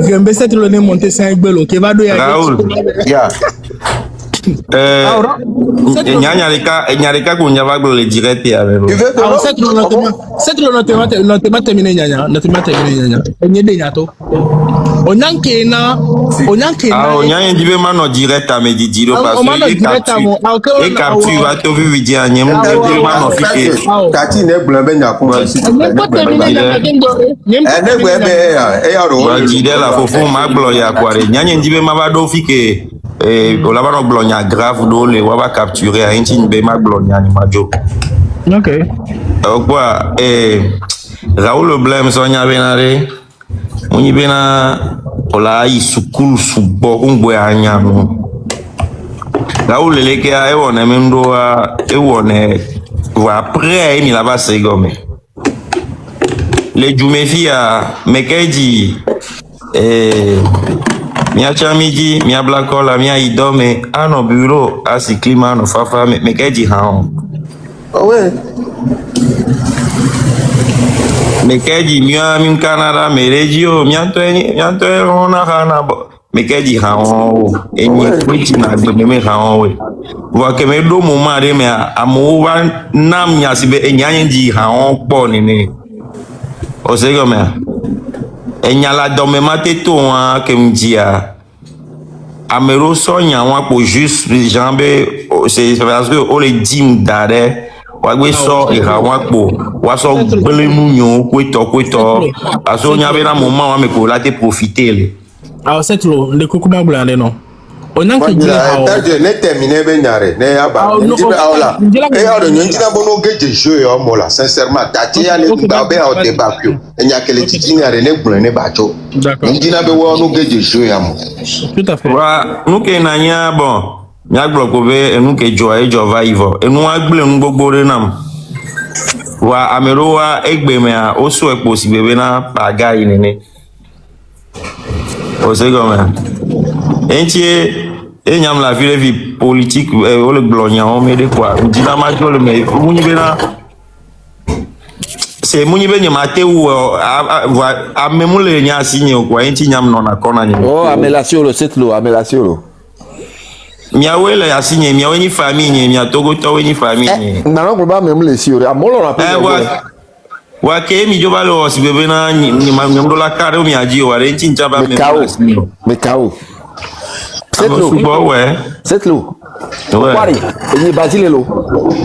Gembe cette le nez monter c'est egbe qui va doya Raoul ya nyareka kunya baglo le direct ya bebo cette le notement terminé nyanya enye de nyato onyanke na onyanke dibe mano direct à medidiro parce que et capture va te vivre dire nyem dibe mano fike tati ne blombe nyakuma si wa jide la fofo maglo ya kware nyanye dibe mabado fike on la va blogna grave do le wa capturer a intin be maglogna ni majo. OK. Quoi Raoul blème sonya benare muni bena ola isukulu subo ungwe anya no. Raoul leke a ewone mendo a ewone wa après ni la ba segome. Le jumefia mekeji mia chamiji mia blakola mia idome ano bureau asi klima no fafa mekeji haon ouais mekeji mia min Canada meregio mia to ona hana mekeji haon enye kwiti na gbe me haon we wa ke me do mo ma re me amu wa nam nya sibe enyan ji haon po ni o se go me enyala dome mate to wa ke mjia amero so nyawa pour juste jambe c'est parce que on les dim dare wa gbe so irawa po wa so gbelemu nyon kweto parce que nyabe na moment wa me ko la te profiter le alors c'est lo le kokuma blande non on a que je ne terminé ben nyare ne ya ba ndi be awla e ado nyinji na bono geje jeu yo mo la sincèrement tati ya ne ba be o débat pio enya kele titi nyare ne gbon ne ba cho ndi na be wo no geje jeu ya mo tout à fait wa nous ke na nya bon nya gbo ko be enu ke jo e jo va ivo enu agble nu gbogbo re nam wa amero wa egbe me a o so epo si bebe na paga inene o se go me entie enyam la vie politique o le glonya o me de quoi dina ma jo le me munyi be na c'est munyi be nyama te wo a memule nya sinye quoi enti nyam no na kona nyi oh amelation le setlo amelation lo miawele ya sinye miaweni famille nye mia togo to weni famille na no ko ba memule si o amolo na pe wa ke mi jo ba lo si bebe na ni ma ndo la kare o mi aji o re enti ncha ba me kao Setlo. Kwari, ni bazile lo.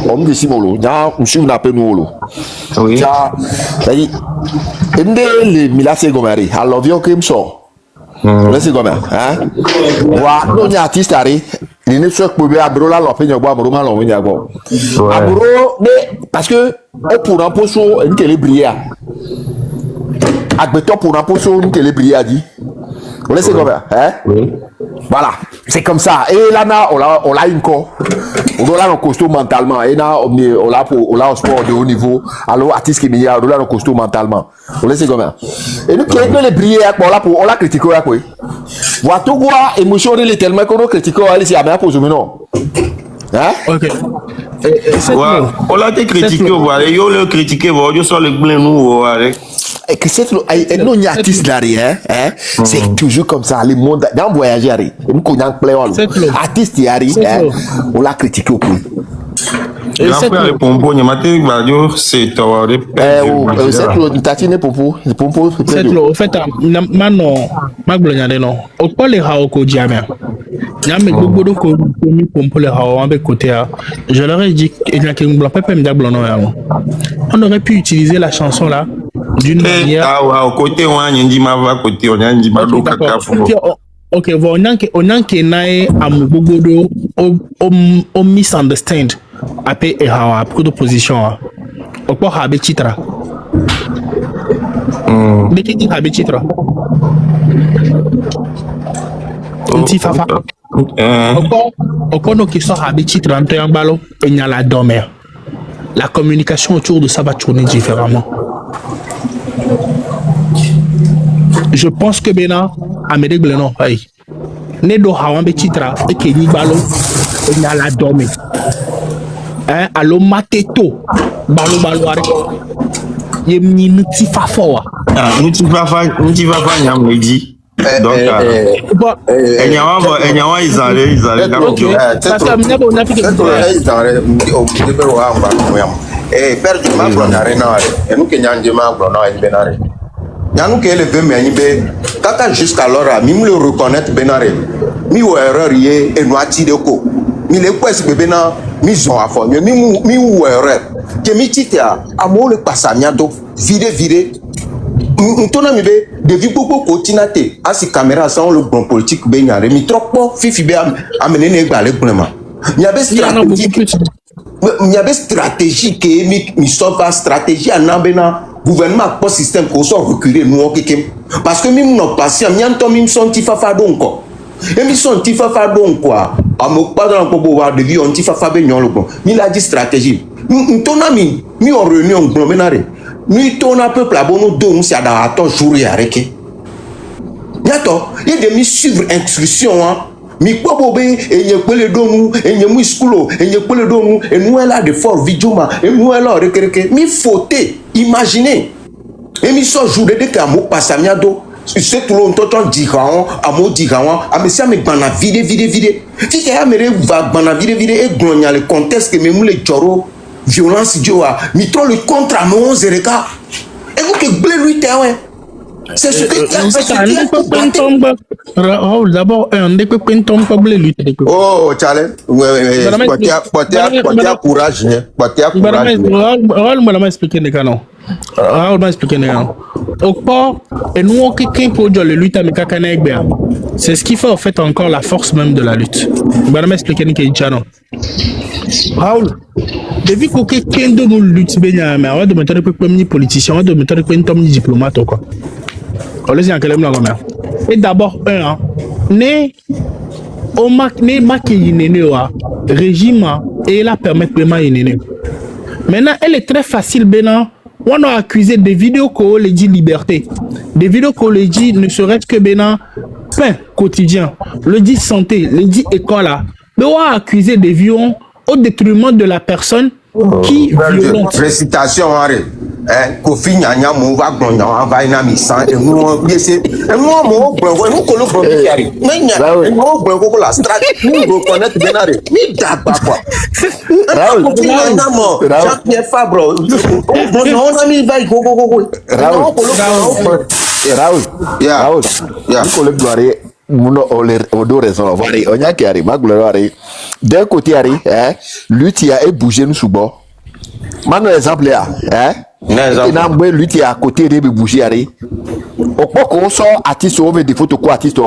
On me simolo, ja mshu na penu lo. Oui. Ja, dai. Ende le milase gomari, I love you kim so. Laisse gomer, hein? Wa no nya artiste ari, ni ne so ko be abro la lo pe nyo gbo amoro ma lo nya gbo. Abro de parce que o pour un poso en télé bria. Agbeto pour un poso en télé bria dit. Laisse gomer, hein? Oui. Voilà, c'est comme ça. Et là, on a une co. On doit là costaud mentalement. Et là, on l'a pour au sport de haut niveau. Alors, artiste qui est on doit là costaud mentalement. On laisse comme ça. Et nous, qui est les briller, on l'a critiqué, quoi. Voilà, tout quoi, émotion, il est tellement qu'on a critiqué, allez, c'est à bien pour non. Hein? Ok. On l'a été critiqué, voilà. Yo le critiqué, voilà. Yo sur le blé, nous, voilà. Et que c'est non y artiste derrière hein c'est toujours comme ça le monde dans voyager nous connaissons plein artiste y arrive on l'a critiqué au point et c'est le pompo ni maté radio c'est toi c'est le tatine pompo c'est le en fait maintenant magblonya non au quoi les hao ko diamé nyame gbogbo do ko mi pompo les hao avec côté je leur ai dit il y a qu'un blanc pépé me diablo non on aurait pu utiliser la chanson là d'une manière au côté on a dit ma va côté on a dit ma do kaka ok bon on a que nae am gbogbo do o misunderstand après et hawa pour de position au quoi habe chitra de qui habe chitra nti fafa au quoi no qui sort habe chitra en triangle et nya la dormir la communication autour de ça va tourner différemment. Je pense que Bena Amérique Bleno, hey, ne do hawambe chitra et que ni balo et nya la dormir. Hein, allo mateto balo arek. Yemni nuti fafoa. Ah, nuti fafa nyam meji. Donc enyawa izale sasa mnabo unafika izale o debe wa ngba yam perdu ma blonare na ale enu ke nyanje ma blonare benare nyanu ke le veut me be kaka jusqu'alors mi me le reconnaître benare mi wo erreur ye enu ati de ko mi le kwesi bebe na mi zon afo mi wo erreur ke mi titia amo le pasamiado vide ntona mi be devi gbogbo ko tinate asi caméra sans le bon politique be nyare mi trop fifi be amene ne gba le gbonma mi abe stratégie ke mi sauve stratégie anabena gouvernement po système ko so reculer nous okeke parce que mi no patient mi anto mi senti fafa donko e mi senti fafa donko amo pas dans ko wa devi on ti fafa be nyon le bon mi la di stratégie ntona mi en réunion gbonmenare ni tona peuple abono donc c'est dans ton jour y arrêté yato y de mi suivre instruction mi pobo be enye pele donu enye mu school enye pele donu enu ela de fort vidjuma enu ela rekereke mi faute imaginer et mi so jour de que amo pasamiado c'est tout le temps diran amo diran amesia me bana vide fi ke amere va bana vide et glonia le contexte que me mu le choro violence dioa mi trop le contre à mon zereka et vous que blé lui terrain C'est ce que Raoul, d'abord, on est pas blé lutte. Oh, Charles, potea courage, potea courage. Raoul m'a expliqué les canons. Raoul m'a expliqué les canons. Au port, et nous, on peut dire le lutte avec Kakanegbe. C'est ce qui fait en fait encore la force même de la lutte. M'a expliqué les canons. Raoul, depuis que quelqu'un de nous lutte, mais on va de mettre un premier politicien, on va de mettre un premier diplomate, quoi. On les a en quel et d'abord, né au régime et la permettre de maintenant, elle est très facile, on a accusé des vidéos qu'on les dit liberté, des vidéos qu'on les dit ne serait-ce que pain quotidien, le dit santé, le dit école, mais on a accusé des violons au détriment de la personne qui violente. Récitation, Kofi Nyanya mouva gbonya va ina mi san e mu biese e mu mo gbo e mu ko lo gbo mi yari menya e mu gbo ko la strategy mu go connect benare mi dagba kwa Kofi Nyanya mo Jean-Pierre Fabre on a mi va go Raoul ko le gloire muno odo raison vari onya ki ari magloire d'un côté ari lutte a bougé nous subo mano exemple là il a un lutte à côté de bouger ari au point qu'on sort artiste on veut des photos quoi artiste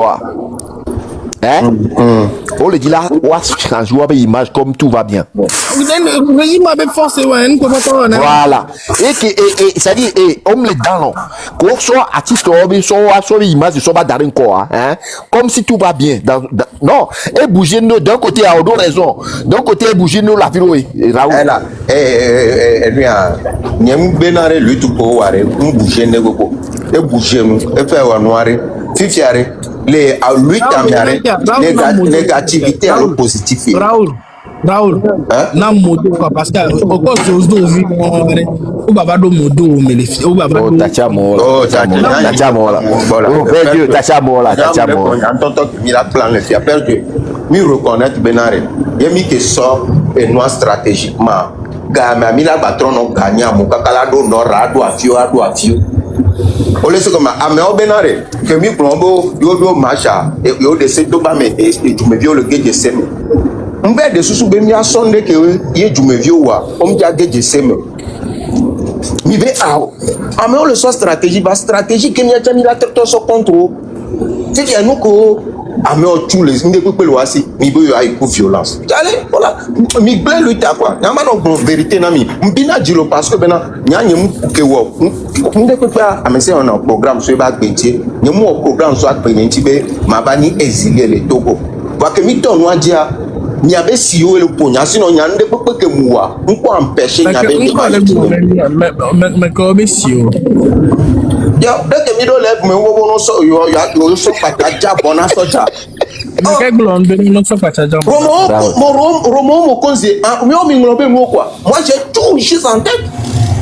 on le dit là on change avec image comme tout va bien voilà et ça dit on me dans qu'on soit artiste on soit image soit pas dans quoi comme si tout va bien non et bouger nous d'un côté à deux raisons d'un côté bouger nous la vidéo là lui a nyem benare lutu ko ware bouger nego et bouger nous et faire wa noir fifiare les à lui tambiare négativité à positif Raoul na moto quoi parce que au cause de vie ou baba do modo ou baba do tacha mola antonto mi la plan le fi a perdu mi reconnaître benare yemi que sort et noir stratégiquement gama mi la patron no gagna mo kakala do no rado afio o le se comme ame o benare que mi plombo yo macha yo de se to ba me et tu me viens le gage sem mbe de susu be mi asonde ke ye tu me viens wa o mi ja gage sem mi be ame o le so stratégie que mi a tami la tête so contrôle c'est que nous ko ame o tous les ndé pe lo asi mi be yo ay ko violence allez voilà mi blé lui ta quoi na ma no bon vérité na mi mbina dilo parce que bena nyanye mu ke wo ndé pe ame se on a programme so ba gbentie nyemu o programme so agbentie be ma ba ni exilier le Togo wa ke mi ton wa dia ni abe si yo le ponya sino nya ndé pe ke muwa nko empêcher nya be mais comme si yo ya deke mi do le me wo no so yo so pataja bona soja Romo Mokonzi mi nglobe mo quoi moi j'ai tout ici en tête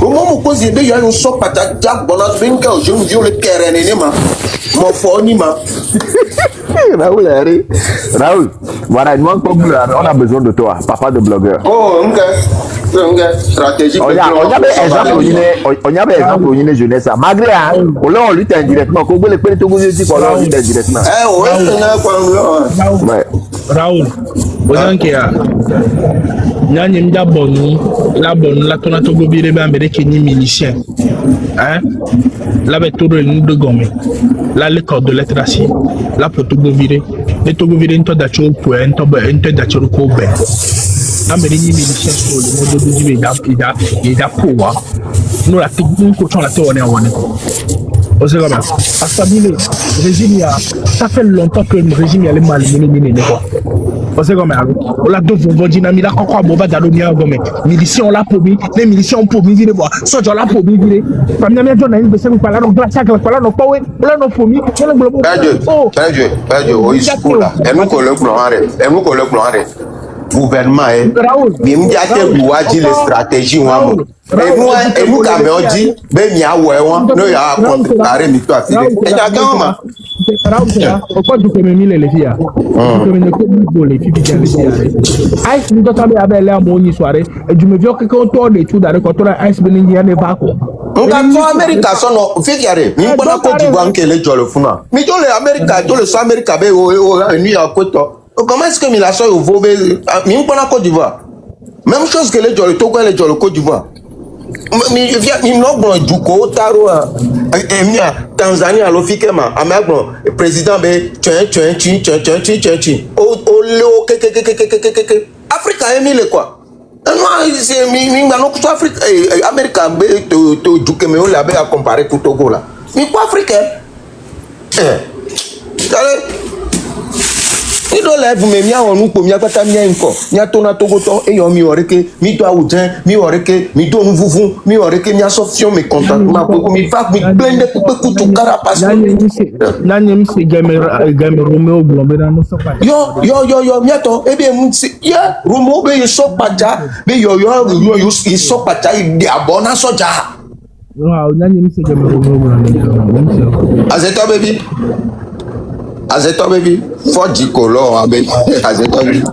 Romo Mokonzi be yo so pataja bona benka je me viole le terrain ne ma mo foni ma Raoul, voilà, nous on a besoin de toi, papa de blogueur. Oh, ok, stratégie. On y avait exemple au Yine jeunesse. Malgré on lutte indirectement, qu'on veut les tout vous dit qu'on lutte indirectement. Raoul, nyanye mja bonu la tona togo bire ba mbere kenyi milicien la betoro ni de gomé la le code de lettrasi la togo bire nto da cho point nto da cho ko be na mbere ni milicien so le modo du be da pouvoir nous la technique ko la tone woni on sait comment astabile régime ça fait longtemps que le régime est mal mené quoi. On sait comment on l'a deux vont dynamique là encore boba dalonia gomme miliciens on l'a promis les miliciens ont promis de voir soit on l'a promis de famille bien journaliste de c'est pas là donc glacier là non pas ouais là non promis c'est le globe Pedro o school là et nous le plan gouvernement bi mi ate buwaji les stratégies wa mo e mu ka me oji be mi awo e won no ya are mi to afide e ja kan ma o ko du ke me mi le fia ko me ko mi bo le fi bi ja le fia ice mi to tabe abele mo ni soare e ju me vi o ke ko to de tu dare ko to ice be ni ya ne ba ko Nka to America so no fikiare mi gbona Côte d'Ivoire nke le jolo funa mi jole America jole so America be o New York to comment est-ce que mi la so yo vo be mi gbona Côte d'Ivoire même chose que le jolo Togo le jolo Côte d'Ivoire mi no gbon juko taro emia Tanzania lo fikema amagbon président be twen o le ke Africa emi le quoi. Non, c'est mi ngano ko Afrique Amérique be to juke me o la be a comparer tout Togo là. Mi ko africain. Ni do la bu me mi awon nu po mi akata mi enko. Ni atona Togo to e yo mi oreke, mi do awujen, mi oreke, mi do nu fufu, mi oreke mi asofio me contact ma ko mi fa mi blende ko kutu carapace. Nanyem se game Romeo Blombe na no so pa. Yo mi ato e be mu se ya Romeo be so paja be yo so paja de abona soja. Wow, nanyem se game Romeo Blombe. Azeto baby, Fodji Kolo abe Azeto baby.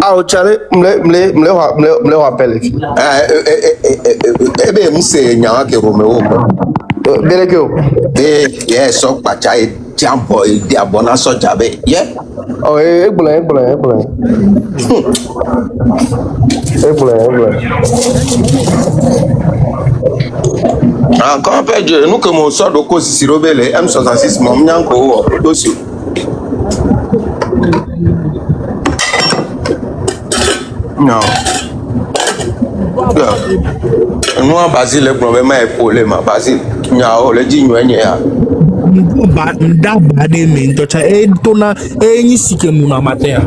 Ah, chale, mle rappelle. Ebe mse nyawa ke Romeo. Belekeo. Yeah, so pacha e jambo e di abona soja be. Yeah. Oh, egblen. Ah, quand on fait nous que mon sort de cause si robele M66 mon nyanko dossier. Non. Nous en Basile le problème est problème Basile. Nyao le di nyenye ya. Nda ba de me ntocha e tona enyi sike mu na matin.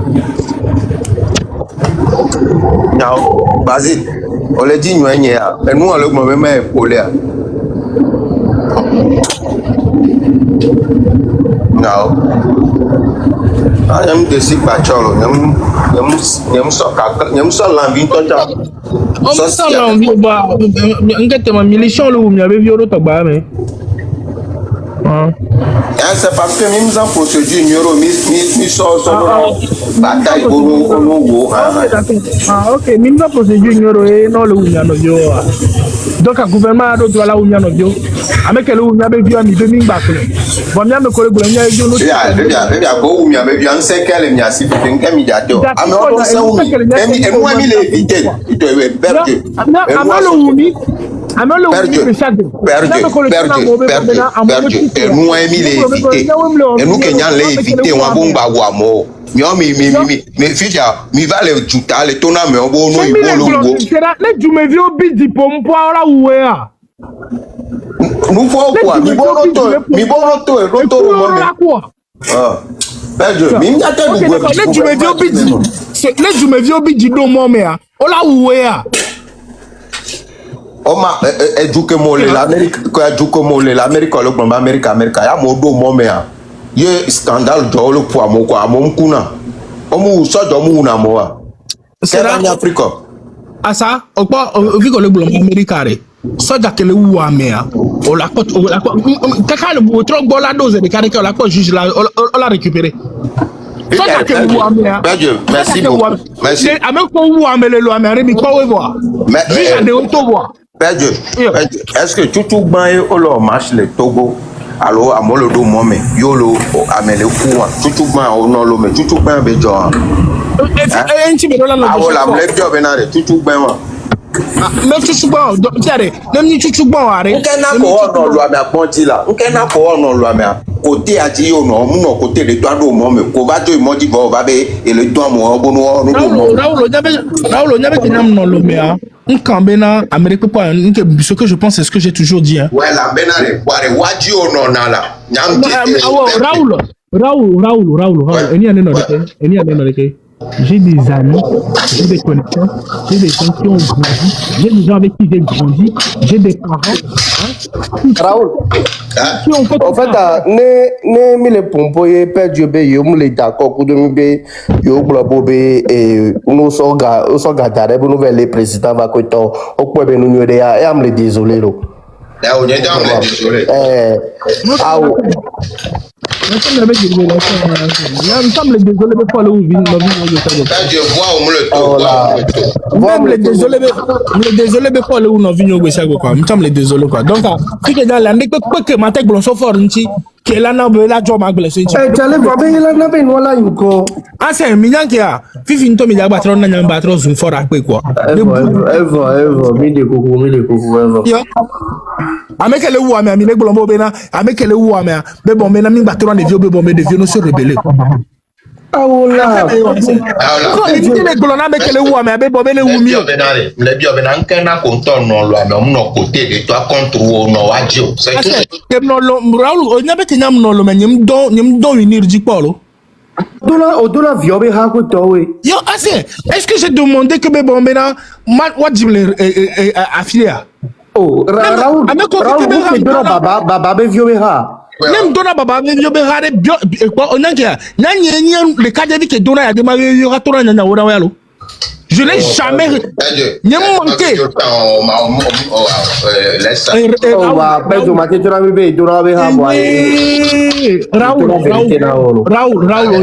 Nyao Basile o le di nyenye ya. Nous le problème est problème. Nyao. Ayam desi pacholo nyam so lambi tocha. On so lambi ba ngete ma milition lo mi ave violo to ba me. C'est parce que même en procédure numéro mi so bataille go. Ah OK, même en procédure numéro e no lo unya no yo. Donc le gouvernement do la unya no yo. Avec le unya be vio mi be mi gba kule. Bon mi am ko le gouvernement e yo no. Ya go unya be vio nse kele mi asi fi nke mi jato. Ami o se umi. Emu mi le éviter. Ito e berge. Amalo umi. Amalo umi chaque. Perdu. Et nous aimons les éviter. Et nous Kenyans les éviter. On va bomba ou à mort. Mais fille, mi va les tuta les tona mais on va nous les du me vieux bidi pompo là où est à. Nous faut quoi? Mi bonoto Ah. Perdu. Mi m'attend nous. Les du me vieux bidi. C'est les du me vieux bidi do mo me à. On là où est à. Oma eduke mole l'Amérique ko eduke mole l'Amérique ko lo gbon America ya mo do mo me a ye scandale do lo po amo ko amo kuna omu sojo mu na mo wa c'est en Afrique asa opo vi ko lo gbon America re soja kele wu amea o la ko kaka le trop gbo la dose de kare ke o la ko juge la o la récupérer soja kele wu amea merci beaucoup merci avec ko wu amele lo amea re mi ko we voir juge de auto voir. Perdu. Est-ce que tout ban au lo match le Togo alors à molo do mo me yo lo amele ku wa tout ban o no lo me tout ban be jo e nti be do la no bo la le job na re tout ban wa me tout ban tiare nem ni tout ban wa re nke na ko ono lo ame aponti la nke na ko ono lo ame côté ati yo no mu no côté de toi do mo me ko ba to imoji bo ba be e le do mo o bo no Raoul kenyam no lo me a Nkambena Amérique pas ce que je pense c'est ce que j'ai toujours dit hein. Ouais la benare kware waji ono na la nyam Raoul eni ane no deke j'ai des amis, j'ai des connaissances, j'ai des gens qui ont grandi, j'ai des gens avec qui j'ai grandi, j'ai des parents. Raoul, en fait, ne mi le pompo ye perdu be yo mu le d'accord pour de be yo globo be et nous so gadare bu nouvelle président va ko to o po be nu de ya e am le désolé lo. Là on est dans le désolé. Il me semble désolé de pas le ouvrir. Dieu voit au moins le taux. Même les désolé de pas le ouvrir. Il me semble désolé quoi. Donc, si tu es dans l'année que ma tête blonde fort, qui est là, la job à blesser. Tu allais voir, mais il a n'a pas une voilà une co. Ah, c'est un million qui a. Fifi, tu m'as battu, on a battu, on fort à quoi. Eva, mi de coucou, Eva. Avec le ou amé, avec Blombo Bena, avec le ou amé, mais bon, mais mi battu, on est vieux, mais des vieux, nous se rebeller. Ah, voilà. Quand il dit les colonnes avec le ou amé, avec bon, mais le ou mieux. Le bio benan kena konton non lo mais on côté de toi contre ou non wadio. C'est tout. Raoul, on y avait été nam non le mais n'y don unir du polo. Odona viobe ha ko towe. Yo, assez. Est-ce que j'ai demandé que bon maintenant, what Jim affilié? Oh, Raoul, que dona baba be viobe ha. Même dona baba be viobe ha de bio quoi on a kia. Nani le cas de que dona ya de ma yo ratora na ora walo. Je n'ai jamais n'y manqué. Laisse. Oh, va, peso mate tu na be dona be ha boy. Raoul, on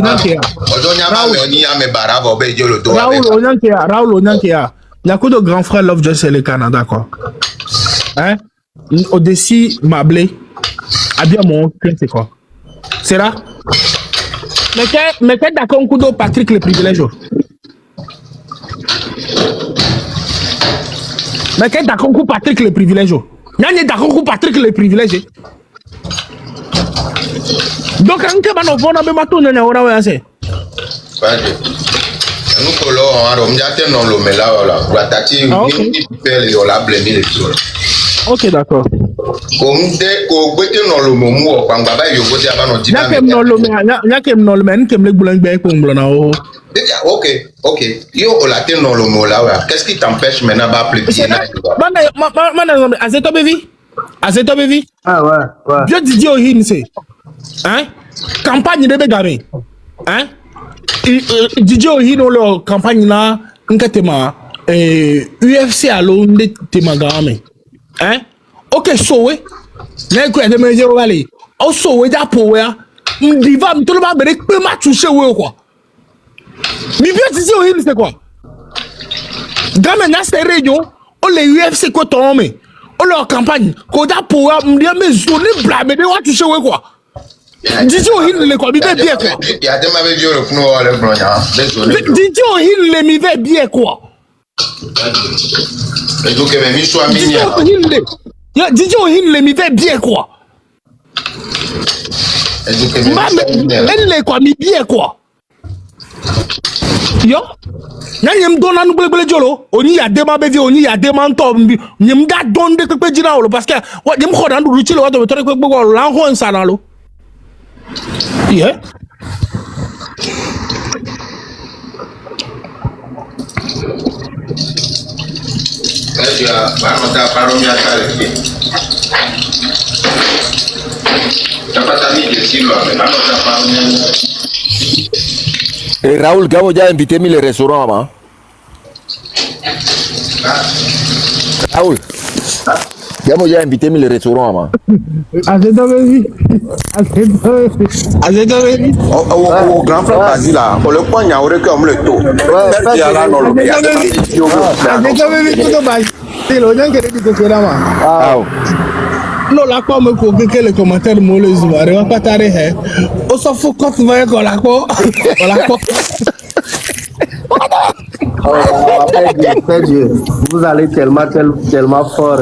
a kia. Odonya ma me oni ame baravo be jolo do. Raoul, on a kia. Il y a que de grands frères Love Just le Canada quoi. Hein? Au-dessus, Mablé, a bien mon c'est quoi? C'est là? Mais qu'est-ce d'accord, on coude Patrick le privilège? Mais qu'est-ce d'accord, on Patrick le privilège? N'a d'accord, on Patrick le privilège. Donc, quand on va voir, on va mettre on a ora c'est. Nous colo en rom jate non lo mela wala. Watati ni pele yo la blemi le sol. Ok, d'accord. Komde ko gbete non lo momu o pangba ba yo gote aba no tiba. Nyakem non lo men kem le bulang be ko mblona o. Ok. Yo o la te non lo mo là ouais. Qu'est-ce qui t'empêche maintenant ba appeler bien là? Mana azeto bevi? Ah ouais. Dieu Didier Ohin c'est. Hein? Campagne de Begame. Hein? Didier Ohin le campagne là nkatema UFC alo nde tema game. Hein? Ok, so we. Na ko de meje wale. O so we da po we. Ndiva mtolo ba bere pe ma toucher we quoi. Mi bien Didier Ohin c'est quoi? Game na cette région, o le UFC ko to me. O le campagne ko da po we mdia me zone blame de wa toucher we quoi. Didier Ohin le quoi mi be bien quoi. Il y a des mauvais jours le fnou le bronya. Désolé. Didier Ohin le mi be bien quoi. Et donc mais mi soit mini. Didier Ohin le mi fait bien quoi. Elle le quoi mi bien quoi. Yo. Nanyem dona nu blé jolo. Oni ya dema bevi oni ya dema nto nyem da don de pe jina lo parce que wa nyem khoda ndu ruchi lo wa to tori pe gbo la ho nsana lo. Yeah. Vamos a parar mi alcalde. Raúl, que ya invité mi le restaurant, ma. Raúl, ya invité mi le restaurant, ma. Azeto baby. Au grand frère Badi là, on le point à aurait comme le taux. Azeto baby tout bas. C'est le gens qui dit que là ma. Non la quoi me ko que les commentaires mo les voir va pas taré hein. On s'en fout quand tu vas la quoi. Vous allez tellement fort.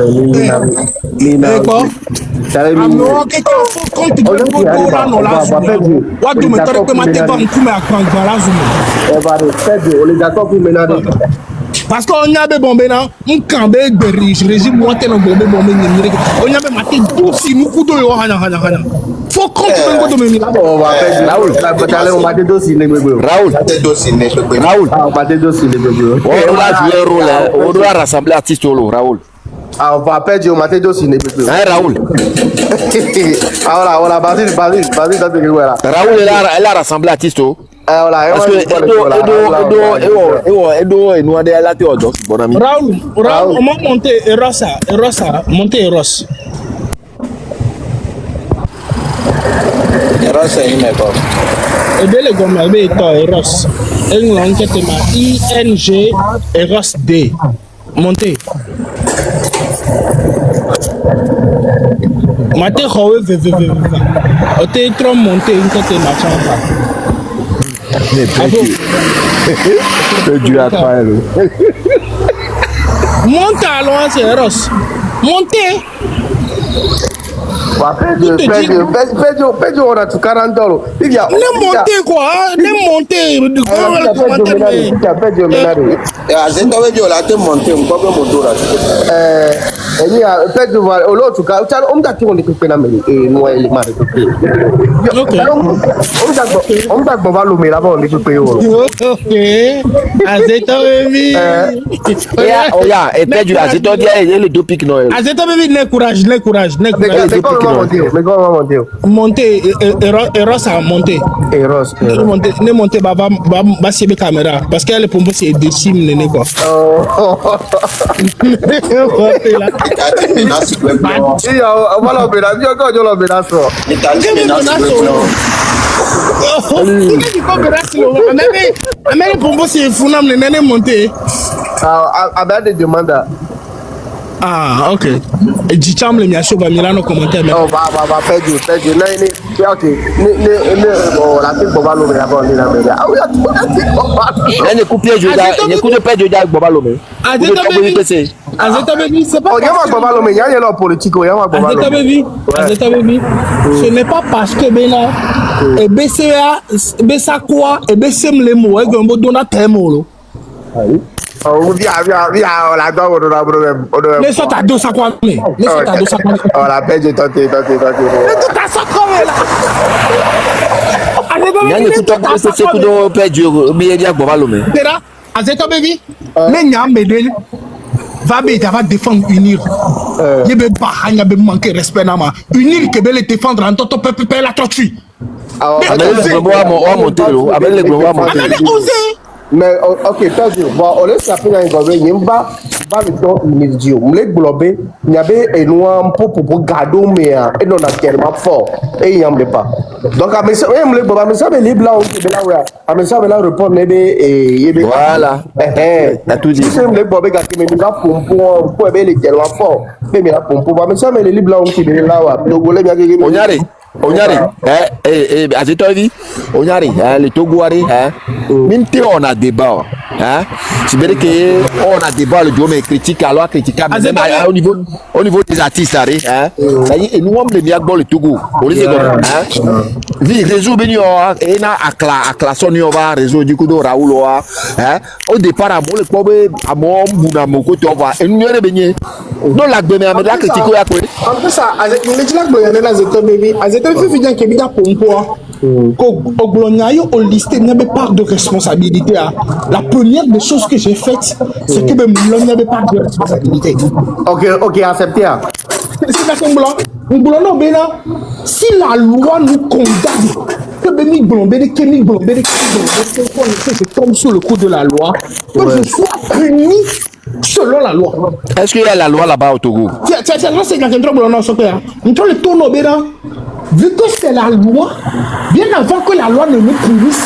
Parce qu'on y a des bombes là, on cambe riche, régime moi tel bombé bombé ni on y a même maté dossier nous couteau yo hana. Faut continuer ko do mi la. Raoul, on va te dossier ne bébé. Raoul, on va te dossier ne bébé. On va jouer rôle, on doit rassembler artistes solo, Raoul. Ah, on va perdre on va te dossier ne bébé. Hein Raoul. Voilà, vas-y dans tes là. Raoul elle a rassemblé artistes. Parce que Edo et nous a la théodos, bon ami. Raoul, on m'a monté Erosa, monté Eros. Eros est une époque. Et bien les gommes, mais Eros. Et nous l'avons quitté ma ING Eros D. Montez. Maté Rowe VVV. Oté trop monté une quitté ma chambre. Dieu a pas Montez alors, c'est Eros. Montez. Pedro, on a tout 40 $. Ne montez quoi, ne montez. Et à cette heure, on a monté, on peut monter là. Pedro, l'autre cas, on t'a dit qu'on est coupé la mêlée. Et moi, il m'a recoupé. On t'a dit qu'on va l'oumer là-bas, on est coupé. Ok. À cette heure, oui. Et Pedro, à cette heure, il y a le deux pics Noël. À cette heure, oui, ne courage. Monter, Eros a monté. Ne monter, va c'est la caméra. Parce qu'elle est pour moi, c'est des cimes, quoi. Ah, ok. Et Djicham le miacho va Milano commentaire. Oh, va, Pedro. Ok. La tête Boba Lomé là-bas, on est là. Ah oui, il y a coupé de Pedro avec Boba Lomé. C'est pas Boba Lomé, il y a leur politique, il y a Boba Lomé. Ce n'est pas parce que Bena et BCA quoi et BCM les mots et Gombo donna témolo. Oh, viens, on la doit, on a un problème. Les autres à 200 quoi, mais. Les autres à 200 quoi. On la paix, j'ai tenté. Les autres à 100 quoi, là. Il y a une coupe de Pedro, mais il y a Boba Lomé. Tera, à cette baby, les Nyam Bedel va défendre unir. Il y a manquer respect na ma. Unir que belle défendre en toto peuple la tortue. Mais ok, Pedro, bon, on laisse la peine à Ngobé, il y a le temps inédit. On l'a globé, il y avait un noir pour garder, mais il en a tellement fort. Et il n'y en a pas. Donc, à mes soeurs, ça me les blancs, à mes soeurs, là, répondre, et voilà. T'as tout dit. Si c'est le bobé gâté, mais il y a pour les tellement fort. Mais il y a pour mes soeurs, mais les blancs qui sont là, donc, on l'a Onyari, azitovi, Onyari, le Togouari, minti on a débat, c'est vrai que on a débat le mais critique alors critiquer au niveau des artistes, ça y est, nous on le mieux dans le Togo, on les vi réseau benio et na akla soni on va réseau du coup de Raoul au départ à mon le problème à mon bouna moko tu va et nous y benye non la gbe mais la critique ya quoi en plus ça avec les gens là na zeto baby azeto fi bien que bida pompo ko oglonyayo au listé n'avait pas de responsabilité. La première des choses que j'ai faites c'est que l'on n'avait pas de responsabilité. OK, accepté. C'est pas comme blanc. Non, si la loi nous condamne, que je tombe sous le coup de la loi, que je sois puni selon la loi. Est-ce qu'il y a la loi là-bas au Togo? C'est le tourneau, vu que c'est la loi, bien avant que la loi ne me punisse,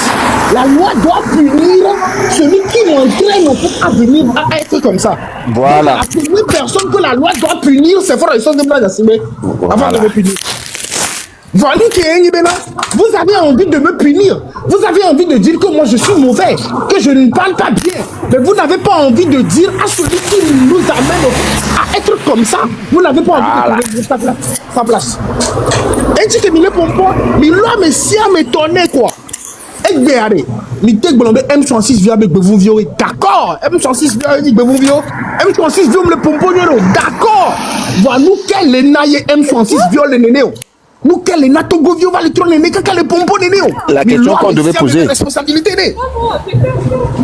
la loi doit punir celui qui m'entraîne à venir à être comme ça. Voilà. La première personne que la loi doit punir, c'est Frère Issoc de Blaise Assimé avant de me punir. Voilà vous avez envie de me punir, vous avez envie de dire que moi je suis mauvais, que je ne parle pas bien, mais vous n'avez pas envie de dire à celui qui nous amène à être comme ça, vous n'avez pas envie de trouver sa place. Et tu te mets pour moi, mais là, mais si à m'étonner quoi. Et bien, mais t'es blondé M66 vient avec vous violé, d'accord. M66 vient avec vous violé, M66 vient le pompon, d'accord. Voilà, nous quel est naïe M66 viole les nénéos. Nous, quel est notre govio va le trôner, mais quel est le pompon néné? La question qu'on devait poser. Responsabilité.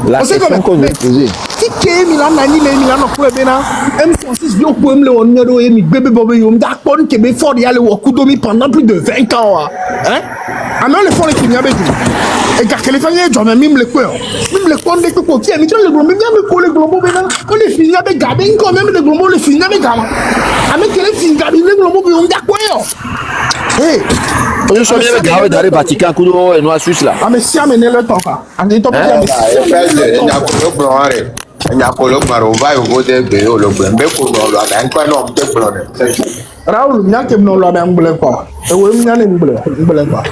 La question qu'on devait poser. Qui est Milan Nani, Milan of Webena, M66 vient au poème Léonero et mi bébé Bobé, d'accord, qui est fort, il y a le Wakudomi pendant plus de 20 ans. Hein? Amène le fond les filles avec vous. Et car que les familles j'en ai même les coeurs. Même les coeurs des cocotiers, mais tu le glombo, même les glombo maintenant. On les filles avec gabin quand même les glombo les filles avec gamin. Avec les filles gabin les glombo on d'accord. Hey. Je suis bien gars dans le Vatican kudo et noir Suisse là. Ah mais si amener le temps là. Amener le temps. Raoul, n'a que non la même bleu quoi. Et oui, n'a nem bleu quoi.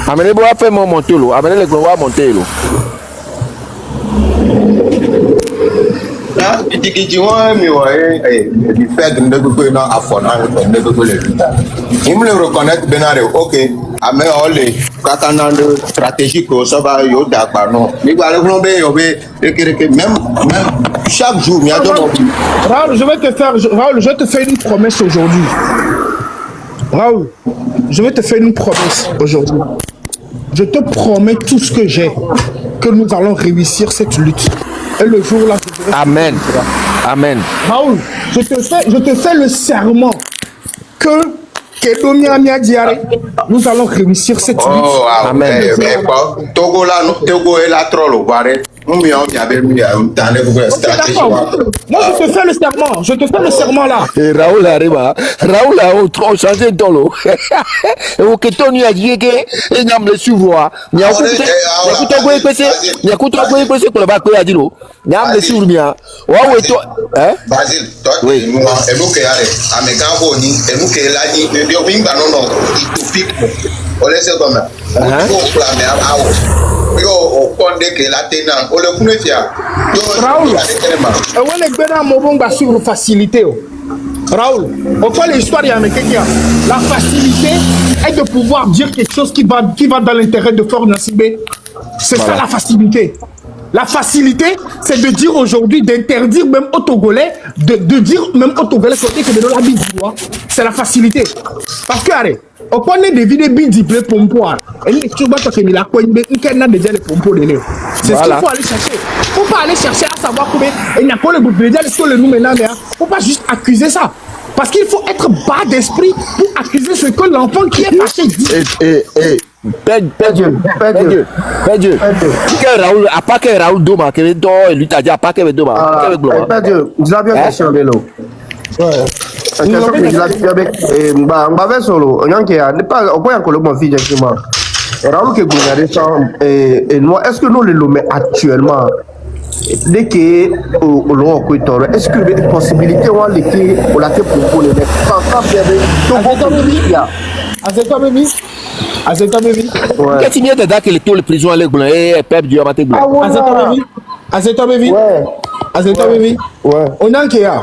Amenez bois faire mon monter l'eau, amenez les gros à monter l'eau. Ah, tu vois, mais ouais, du fait de ne pas avoir ne il me le reconnaître Benare, ok. Ame ole katana de stratégie que ça va yo d'accord non. Mais voilà même chaque jour il y a Raoul, je vais te faire une promesse aujourd'hui. Raoul, je vais te faire une promesse aujourd'hui. Je te promets tout ce que j'ai, que nous allons réussir cette lutte. Et le jour là, je dirai... Amen. Amen. Raoul, je te fais le serment que nous allons réussir cette lutte. Oh, amen. Togo là, Togo est la troll, moi, je te fais le serment. Je te fais le serment là. Et Raoul arrive. Raoul a trop changé de l'eau. Et au Ketoni a dit que il n'y a pas suivre. Il y a Basile, toi, oui. Moi, et vous qui allez, à mes gars, et vous qui allez, et bien, oui, non, utopique. On laisse comme ça. Yo, on connaît que la tenante, on le connaît bien. Raoul, on est bien à mon sur la facilité. Raoul, pourquoi l'histoire y a la facilité est de pouvoir dire quelque chose qui va dans l'intérêt de Fort Nassibé. C'est ça la facilité. La facilité, c'est de dire aujourd'hui, d'interdire même aux Togolais, de dire même aux Togolais que de la bise. C'est la facilité. Parce que, allez, on connaît des vidéos bidibles pompoir. Et tu vois que la coin, on a déjà les pompos de l'eau. C'est ce qu'il faut aller chercher. Il ne faut pas aller chercher à savoir combien. Il n'y a pas le groupe déjà le nous maintenant. Il ne faut pas juste accuser ça. Parce qu'il faut être bas d'esprit pour accuser ce que l'enfant qui est fâché dit. Père Dieu. Raoul, à part que Raoul Doma, que lui t'a dit à part que Doma. Père Dieu, vous avez bien question de l'eau. Ouais. Question que je l'ai avec Mbave Solo. On n'est pas au point que le mon fils directement. Raoul que vous avez et nous, est-ce que nous le nommons actuellement? Dès que est-ce que des possibilités ont été pour la pour les mecs qu'est-ce qu'il y a dedans que les taux de prison à l'église et peuple du amateur blanc on a qui a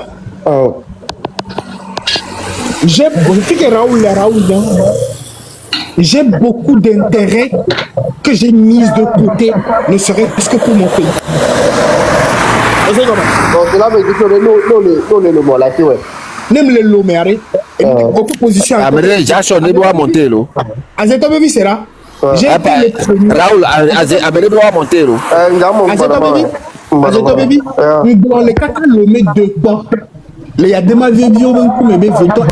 j'ai beaucoup d'intérêt que j'ai mis de côté, ne serait-ce que pour mon pays. Donc cela veut dire que nous le mot là, ouais. Même le loméré, beaucoup de positions. Ah, mais Jason, ne doit monter l'eau. Azetobevi sera. J'ai été le premier. Raoul, Améré doit monter l'eau. Azetobevi, dans les cas où l'on met dedans, il y a des malveillants qui me mettent dedans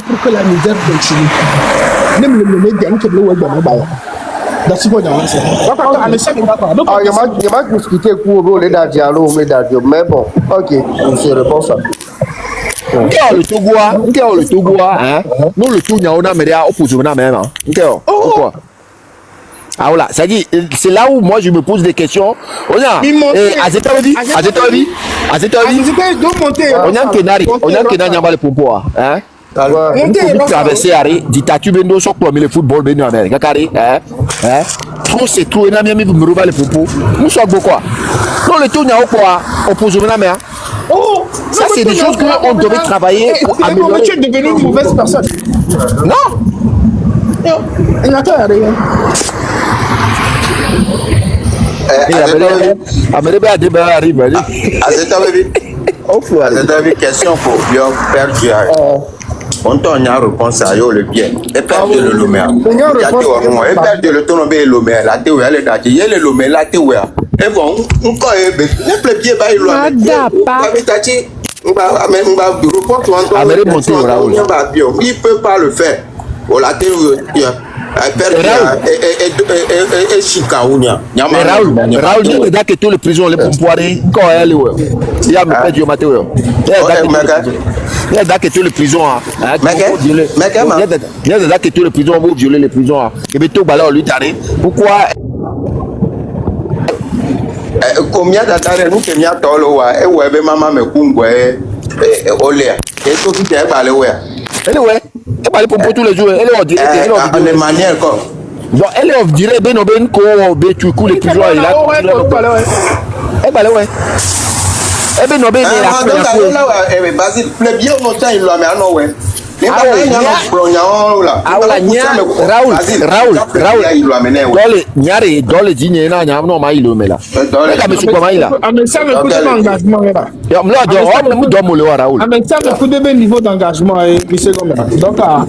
pour que la misère continue. Même le met dedans, c'est le web dans le bail. That's what I say. Il y a qui expliquer pour les dialogues, mais bon, ok, on se répond ça. Le Togo, hein? Nous le tout, on a mis à opposer même. Pourquoi? Ah voilà, ça dit, c'est là où moi je me pose des questions. On a, Azetobevi, on a un Kenari, le pompo, hein? On peut traverser Harry, dictature bendo sur quoi mais le football bendo Amérique, hein? Trop c'est trop énorme, mais vous me roulez les propos. Nous sommes beaucoup. Non le tout n'y a pas opposé même. Oh, ça c'est des choses qu'on devait travailler pour améliorer. Tu es devenu une mauvaise personne. Non. Il n'y a pas rien. Azetobevi, question pour Bion, Père Dieu. On t'a une réponse à yo le bien. Et Père Dieu le lomé. Et Père Dieu le ton be lomé. La te ouais le dati. Yé le lomé la te ouais. Et bon, on quoi be. Ne plaît bien ba ilo. Tati. On va report toi. Il peut pas le faire. On la te et Chicaounia. Raoul, il y a que tous les prisons, les pompoiries, quand elle est. Il y a me du matin. Il y a que tous les prisons. Il y a que tous les prisons vont violer les prisons. Et puis tout balai, lui t'arrête. Pourquoi? Combien d'attentes nous que mia tolo wa e we be mama me kungwe olea et tout qui est balé ouais elle balé pour tous les jours elle est de manière comme donc elle est dirait ben ben ko be tu couler toujours là elle balé ouais et ben ben la Basile plaît bien longtemps il l'a mais non ouais Raoul, nyare dole jinye na nyam no mai lo mela. Ka me suko mai la. Mais ça me coûte d'engagement là. Ya mlo do o me do mo le wa Raoul. Mais ça me coûte de niveau d'engagement monsieur comme là. Donc en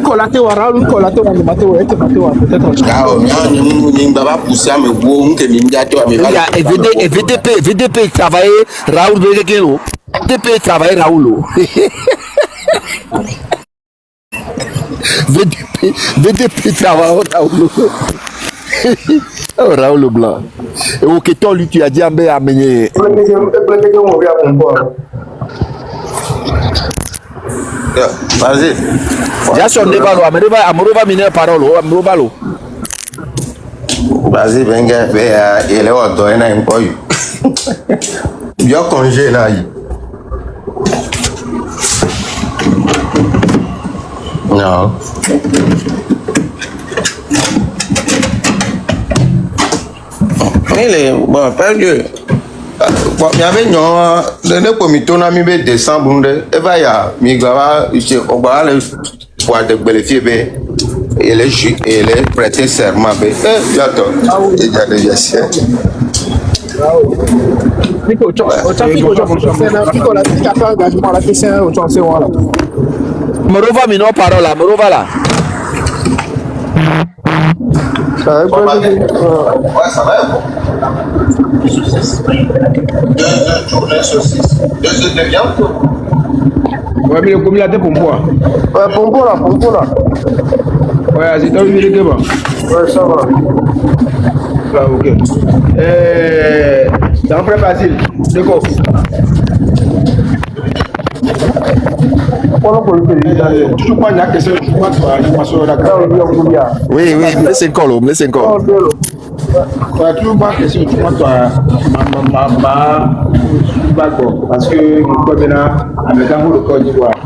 collaté wa Raoul collaté wa maté wa et maté wa peut-être. Ah, ni baba pousser me go on que ni ndiato me va. Ya VDP travailler Raoul Begekelo. VDP travailler Raoul. VDP travaille Raoul. Oh Raoul Blanc. Et au Keton lui tu as dit ambe amener. Vas-y. Jason de balo amorova mine parole amorova balo. Vas-y venga il est au doyen un peu. Bien congé là. Non. Bon, perdu. Bon, il y avait un comité na mi be décembre et va ya mi gaba je oba le pour de bénéficier be il est prêté serment be bientôt il y a des essais. Fico la tika engagement la question au chance wala. Morova mino parola morova là. Ouais, ça va. Deux de viande. Ouais, mais combien la tête pour moi? Ouais, pompo là. Ouais, c'est dans le milieu. Ouais, ça va. Ah, ok. C'est un vrai facile. D'accord. Toujours pas la question. Oui, me laisse encore. Toujours pas question. Parce que nous sommes maintenant avec un le Côte d'Ivoire.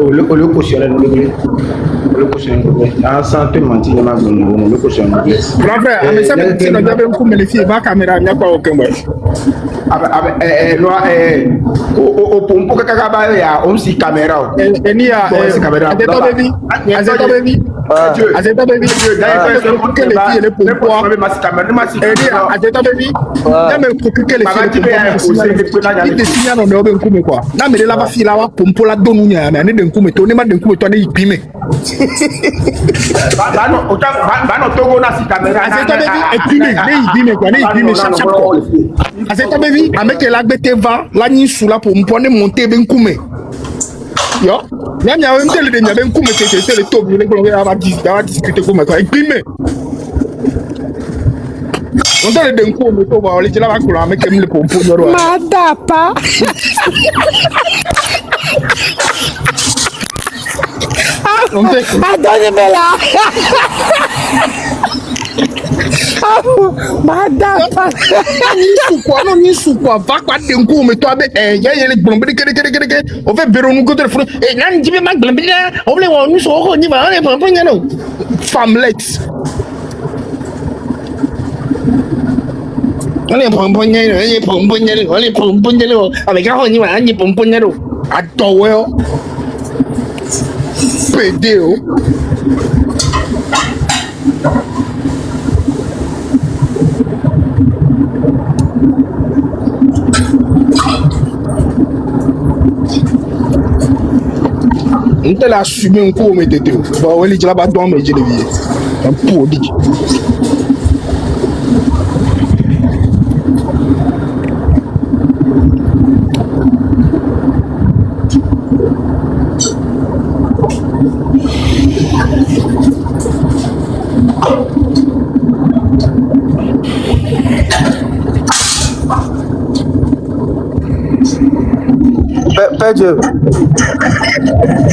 Le cautionner le cautionner en santé mentir le cautionner grand frère mais ça me dit nous avons comme les filles va caméra n'y a pas aucun boy au pompo kakaba ya on si caméra et ni a caméra azeta baby d'ailleurs que les filles les pompo et ni azeta baby même pour que les filles les signes non mais on comme quoi na me la ba fille la pompo la donu nya mais ne nkume to ne ma nkume to ne ipime bano togo na si caméra azeta baby ipime ne ipime quoi ne ipime chaque quoi azeta baby avec la bete va la ni sous la pompo ne monter ben nkume yo nya we mtele de nya ben nkume tete le to bi le ko va discuter comme quoi ipime on t'a le nkume to va le la va ko la avec le pompo nyoro Madapa. Adonne-moi là. Madapa. Ni sou quoi va quoi de nkume to avec ya le blombe de on fait bureau nous côté fru et nan jibe ma blombe on le on nous so ni va on pompo nyano famlet on est pomponnier, avec un ni va ni pomponnier. Attends, pédéo. On t'a assumé un coup, mais t'étais. Bon, il dit là-bas, toi, mais j'ai le vie. Un pot dit.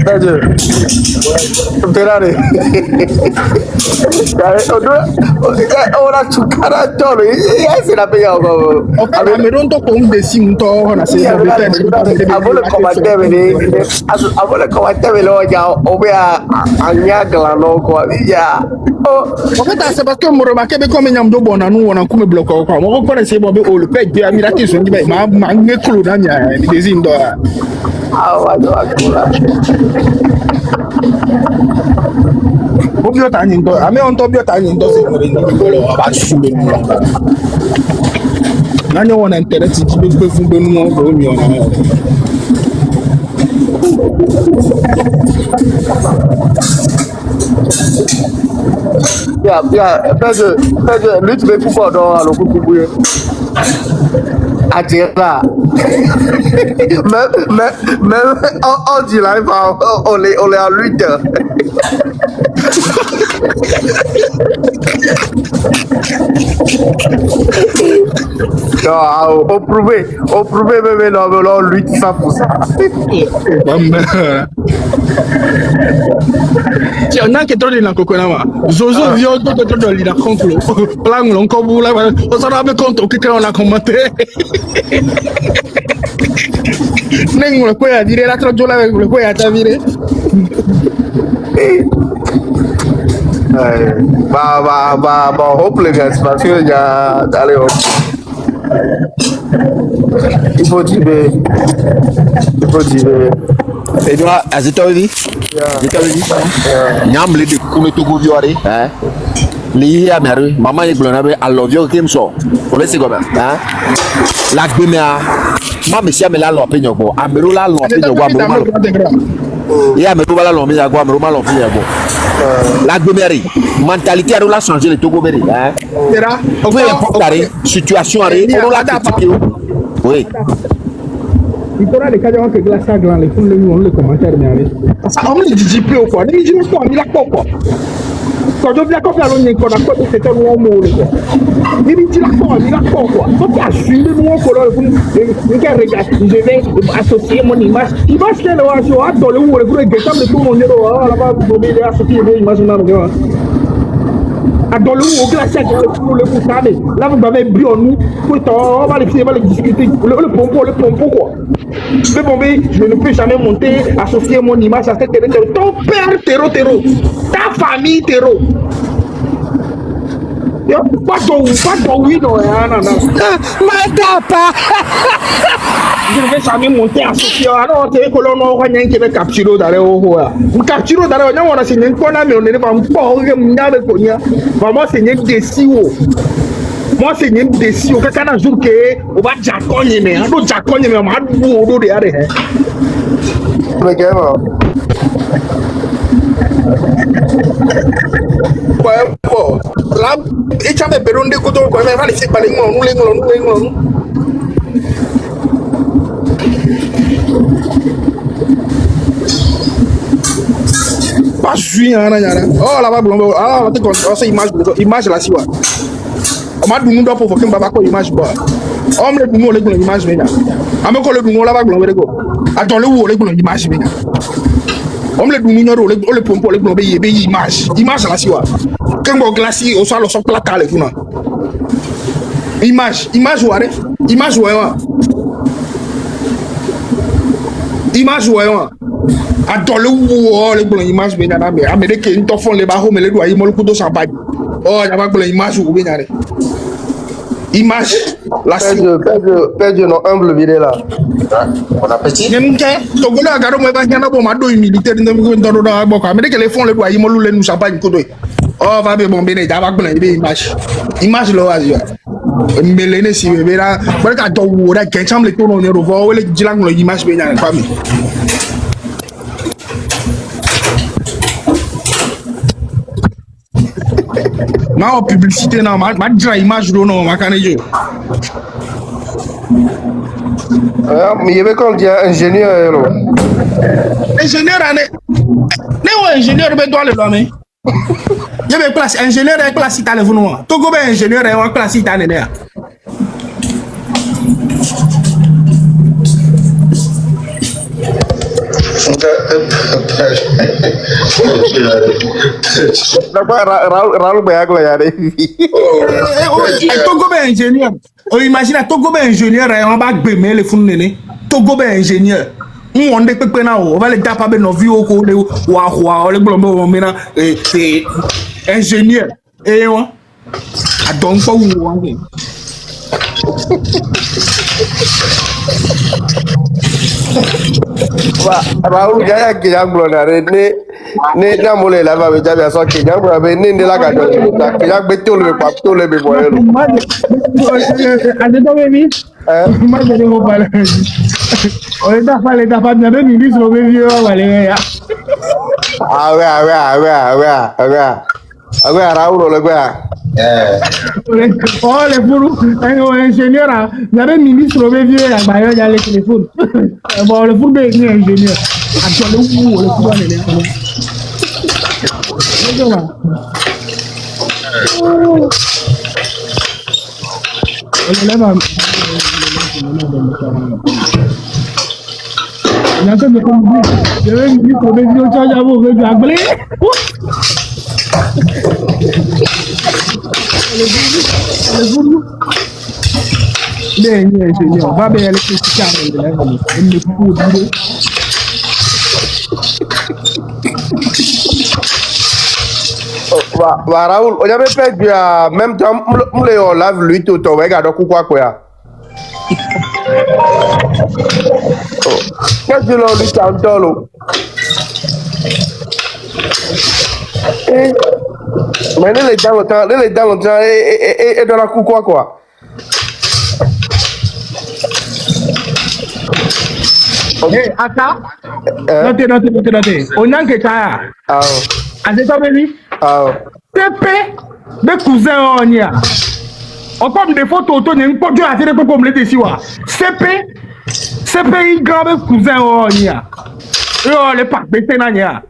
Pedro. Ferrari. Ora chukara tolo. Yes, la pega. Me don't talk on the sim to na say Avole combattere vedi. Avole combattere lo ya obia anyagla no ko ya. En fait, c'est parce que je remarque que comme nous bon nous on a comme bloqué quoi. Moi on connaît c'est bon au le père de Amirati sont dit ma ngeklo na nya ni des indo. Ah wa do akula. Obio ta ni ndo. Ame on to bio ta ni ndo se mo ni bolo aba sube nu. Na nyo wona internet ti be fun be nu o mi ona. Pedro, lui tu veux pouvoir dans le coup de bouillon. Attira. Même on dit là, on est en lutte. Non, on prouvait même dans lutte 100%. Tiens, on a que trop de la coconama. Zozo vient de trop de la conclo. Plan l'oncle boula, on s'en rend compte que on a commenté. Nengo le quoi dire la crojola avec le quoi à t'avire. Hopefully guys, parce que il y a allez hop. Il faut dire. Et toi, as it already? Nyamle de kume to go viore, hein? Li ya meru, mama ye glona be alovio kem so. O le sigo ba, hein? La gbemea. Ma me sia me la lo penyo bo. Ameru la lo penyo gwa mo. Ya meru la lo me ya gwa mo ma lo penyo bo. La gbemeri, mentalité a la changer le Togo beri, hein? Sera, on peut importer situation ari, on la critiquer. Oui. Il faudra des cas que glace à gland, les fonds le commentaire mais allez. On me dit peu quoi, ni dis quoi, ni la quoi. Quand je viens comme la longue qu'on a fait c'était un mot quoi. Ni dis la quoi. Faut pas suivre nous color vous qu'à regarder, je vais associer mon image. Image que le wacho a dans le ou le gros getam de tout mon héros là-bas pour bien associer mon image là. Dans le haut glacier le poussade là vous avez bio nous pour on va les discuter le pompo quoi le bombé je ne peux jamais monter associer mon image à cette terreau ton père terreau ta famille terreau pas de oui non je ne vais jamais monter associé alors tu es que l'on a rien qui va capturer dans le haut capturer dans le haut on a signé une bonne mais on n'est pas encore vraiment c'est une décision moi c'est une décision quand un jour que on va jaconner mais on va jaconner mais on va bourreau de arrêt mais comment là et tu as besoin de côté quoi mais va laisser parler nous pas jouer hein oh là-bas ah tu connais ça image là si ouais on m'a donné d'or pour que baba ko image ba on me donné le bon image mais am ko le donné là-bas glon go attends le wo le bon image mais on me donné le pompo le glon be image là si ouais quand go glacier au sol plat calé funa image ouais image ouais attends le wo le bon image mais na mais américain to fond le ba ho me le do ayi mo ko do champagne oh ya ba bon image wo be nyare image la Pedro non humble vidéo là On appétit. Nyenke to golo agaro mo ba nyana bo ma do militaire ndem ko ndo do aboko américain le fond le do ayi mo le nu champagne ko do oh va be bon be ne ja ba bon image lo azio mbele ne si be ra ba ka to wo da ke cham le to no ne ro vo le jilang lo image be nyare fami ma publicité na ma dira image do no ma kanejo Mais il y avait quand on dit ingénieur là. Ingénieur année. Ne ingénieur be doit le l'homme. Il y avait classe ingénieur et classe italien vous non. Togo be ingénieur et classe italien. Raul Bayagla yare. Togo be ingénieur. O imagine Togo be ingénieur et on va gbemé le fou néné. Togo be ingénieur. On de pepe na o va le dapa be no vi o ko le wa le glombo o mena c'est ingénieur. Et on a donc pas où on est. Raul Jaya Kijanglo ne mole la va beja so Kijanglo be ne la ga do ta Kijang be tole pa tole be boye lo. Ade do be mi. Ma je le ho bala. O da fa na be mi bisro be vi o wale ya. Agora Raul le gua. Oh, le furu, ingénieur, il y avait ministre au vieux, il y a le téléphone. Bon, le furu est ingénieur. Actuellement, le furu est va bien l'électricité Raoul, on avait perdu en même temps, on lave lui tout au regarde quoi. Qu'est-ce que l'on dit tantôt? Mais les dans le temps et dans la coup quoi. Ok, attends. Notez. On a que ça. Ah. C'est ça, baby. Ah. TP, mes cousins, on y a. On parle des photos, on a une photo à faire pour compléter ici. CP, il grand mes cousins, on y a. Et on les pas baisser, on y a.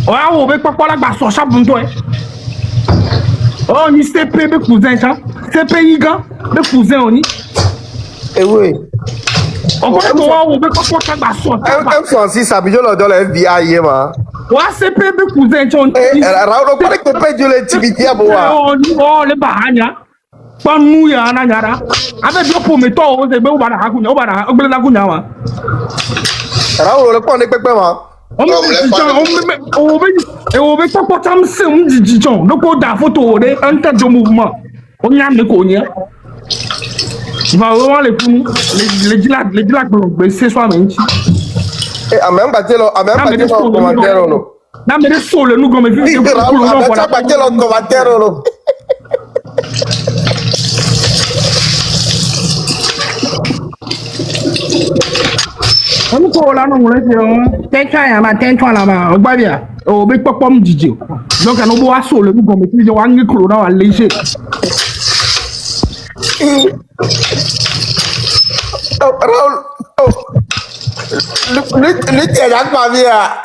On va pas la basse, on chape pour toi. Oh, ni CP, mes cousins, ça. CP, il grand, mes cousins, on y. Eh oui. On va pas la basse, on chape. Francis Abidjo dans la FBI, ma. Ouais, CP, mes cousins, on y. Raoul, on parle que tu payes de l'intimité à moi. Oh, les bahania. Pas nous, ya, nanyara. Avec le pour mes tours, c'est bien, on va la raconter, on va la raconter. Raoul, le point n'est pas moi. On va pas comme ça, on dit, le pot d'un photo, un tas de mouvement. On y a le cognac. Il va vraiment les fous, les dilacs, c'est soi-même. Et à même bâtir le commentaire, non. Non, mais les saules, nous, comme il faut bâtir le commentaire, non. On ko la no le je tencha ya ma tencha la ma o gba bia o be popom dije donc no bo aso le go me ti wa ngi kuro na wa leje Raoul le tien la pa bia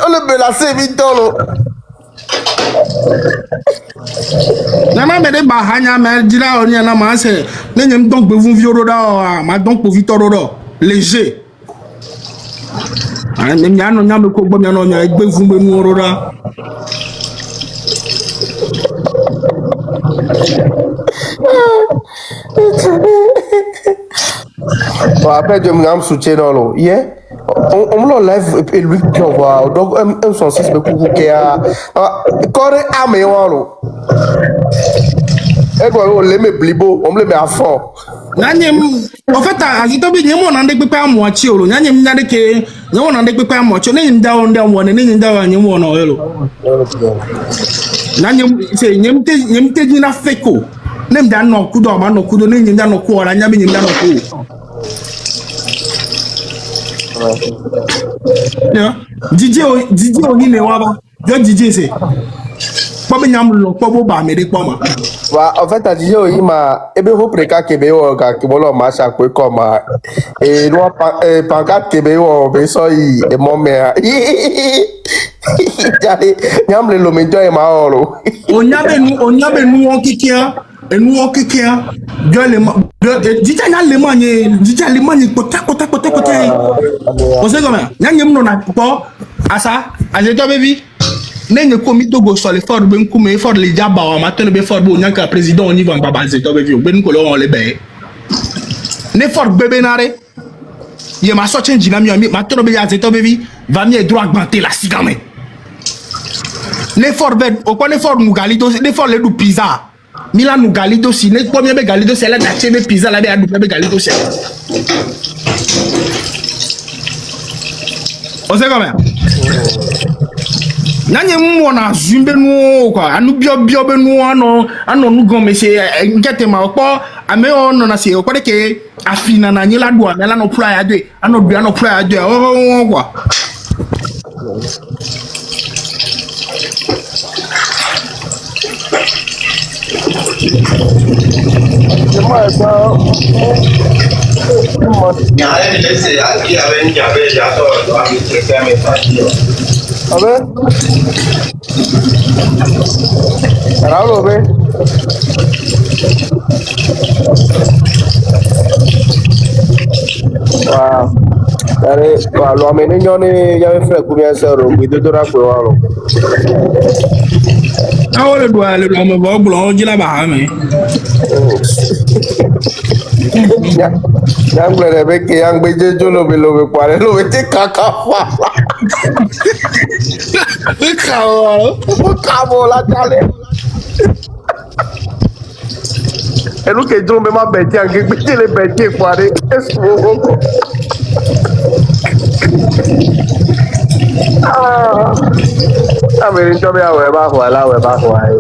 on le menacer vitolo na ma me de ba hanya me dira oni na ma se ne nyem donc be vun vioro da ma donc pour vitoro do léger ah nem ya no nyam ko gbom ya no nya egbe vun be nu oro da après je me soutien non hier on me live et lui qui on voit donc un son six be kuku ke a corps ame walo et quoi on le met blibo on le met à fond nanyem en fait azito bi nyemo na ndegbe pa amoachi olo nanyem nyade ke nyemo na ndegbe pa amoachi ne nda on nda won ne nda wa nyemo na olo nanyem se nyemte jina feko nem da no kudo ma no kudo ne nyem da no ku ora nyame nyem da no ku yeah DJ o ni ne wa ba jo DJ se Pas bien le pas beau bah mais des pas moi. En fait, t'as dit, il m'a, et bien, vous préca Québec, qui vont le marché à quoi comme, et nous, pancarte Québec, ben, ça, et mon mère, nyam le lomejo e ma oro. On y avait nous, on kikia, et nous, on kikia, dit à l'Allemagne, côté. On sait comment, n'y a pas, à ça, à l'état baby. N'est commis de go sur les forts ben comme fort les diaba en matin le fort bon yanka président on y va baba c'est toi ben ben ko on le bé ne fort bébé nare y ma sorti njina mi matin be ya c'est toi baby va mi droit augmenter la cigame ne fort ben o ko ne fort nous galido ne fort le du pizza Milan nous galido si ne premier be galido c'est là d'acheter be pizza là be adu be galido c'est on sait comment Nanye mwana zumbe nou quoi anu bio be nou ano nu gome se ngete ma opo ame ono na se opo de ke afina na nyela do amela no pla ya de ano bia no pla ya de quoi A ver. Raúl, ve. Wow. Dale, lo ameneño ni ya me fue comienza a romper de todo rato. Ahora le me va blanc de la bahame. Yang boleh be ke yang beje jolo belo pare lo bete kakafa. Kabo la tale. Elu ke jolo me ma bete yang ke bete le bete pare. Ah. A ver, yo me hago bajo al agua bajo ahí.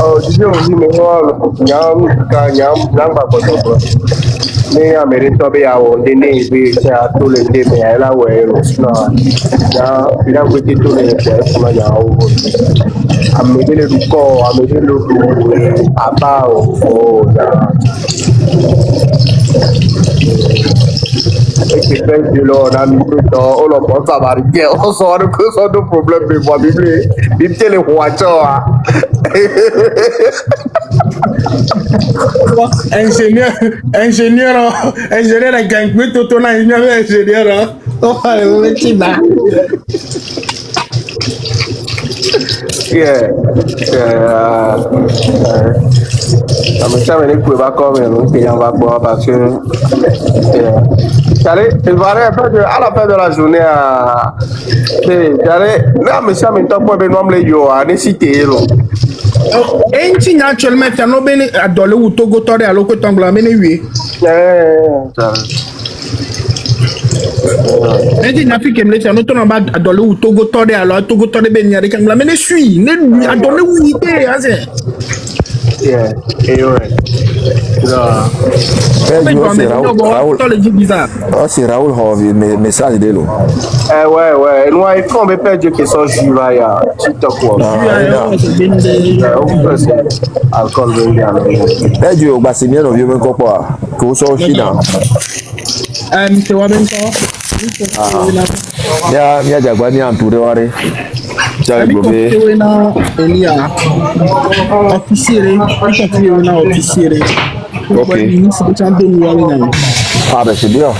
Oh, yo me voy nyam ba ko to. Ni amerito be awo ndene be cha to le de be ala we ro na. Ya ira ko ti to le cha kuma ya o. Amedele du ko, amedele du aba o ya. Que fait de l'on a mis tout on le pense à marier on sort que ça de problème mais moi bible les rois ingénieur à gang mais tout on a ingénieur oh le petit là ça me dit que va comme on va boire parce que il va à la fin de la journée à mais ça me top ben nom le yo a nécessité lo enti actuellement ça no ben adole ou togo tore alo ko tongla mene wi enti na fi kemle ça no to na ba adole ou togo tore alo togo tore ben nyare kangla mene sui ne adole ou ite ase yeah you're right c'est Raoul Harvey message de l'eau. Ouais, nous il faut me perdre que ça joue là ya TikTok quoi. Alcool ben Dieu bah c'est bien on vient encore quoi. Que ça aussi dans. C'est wa ben ya jagwa ni entouré ware. J'avais gobé. Ok. Ah ben c'est bien.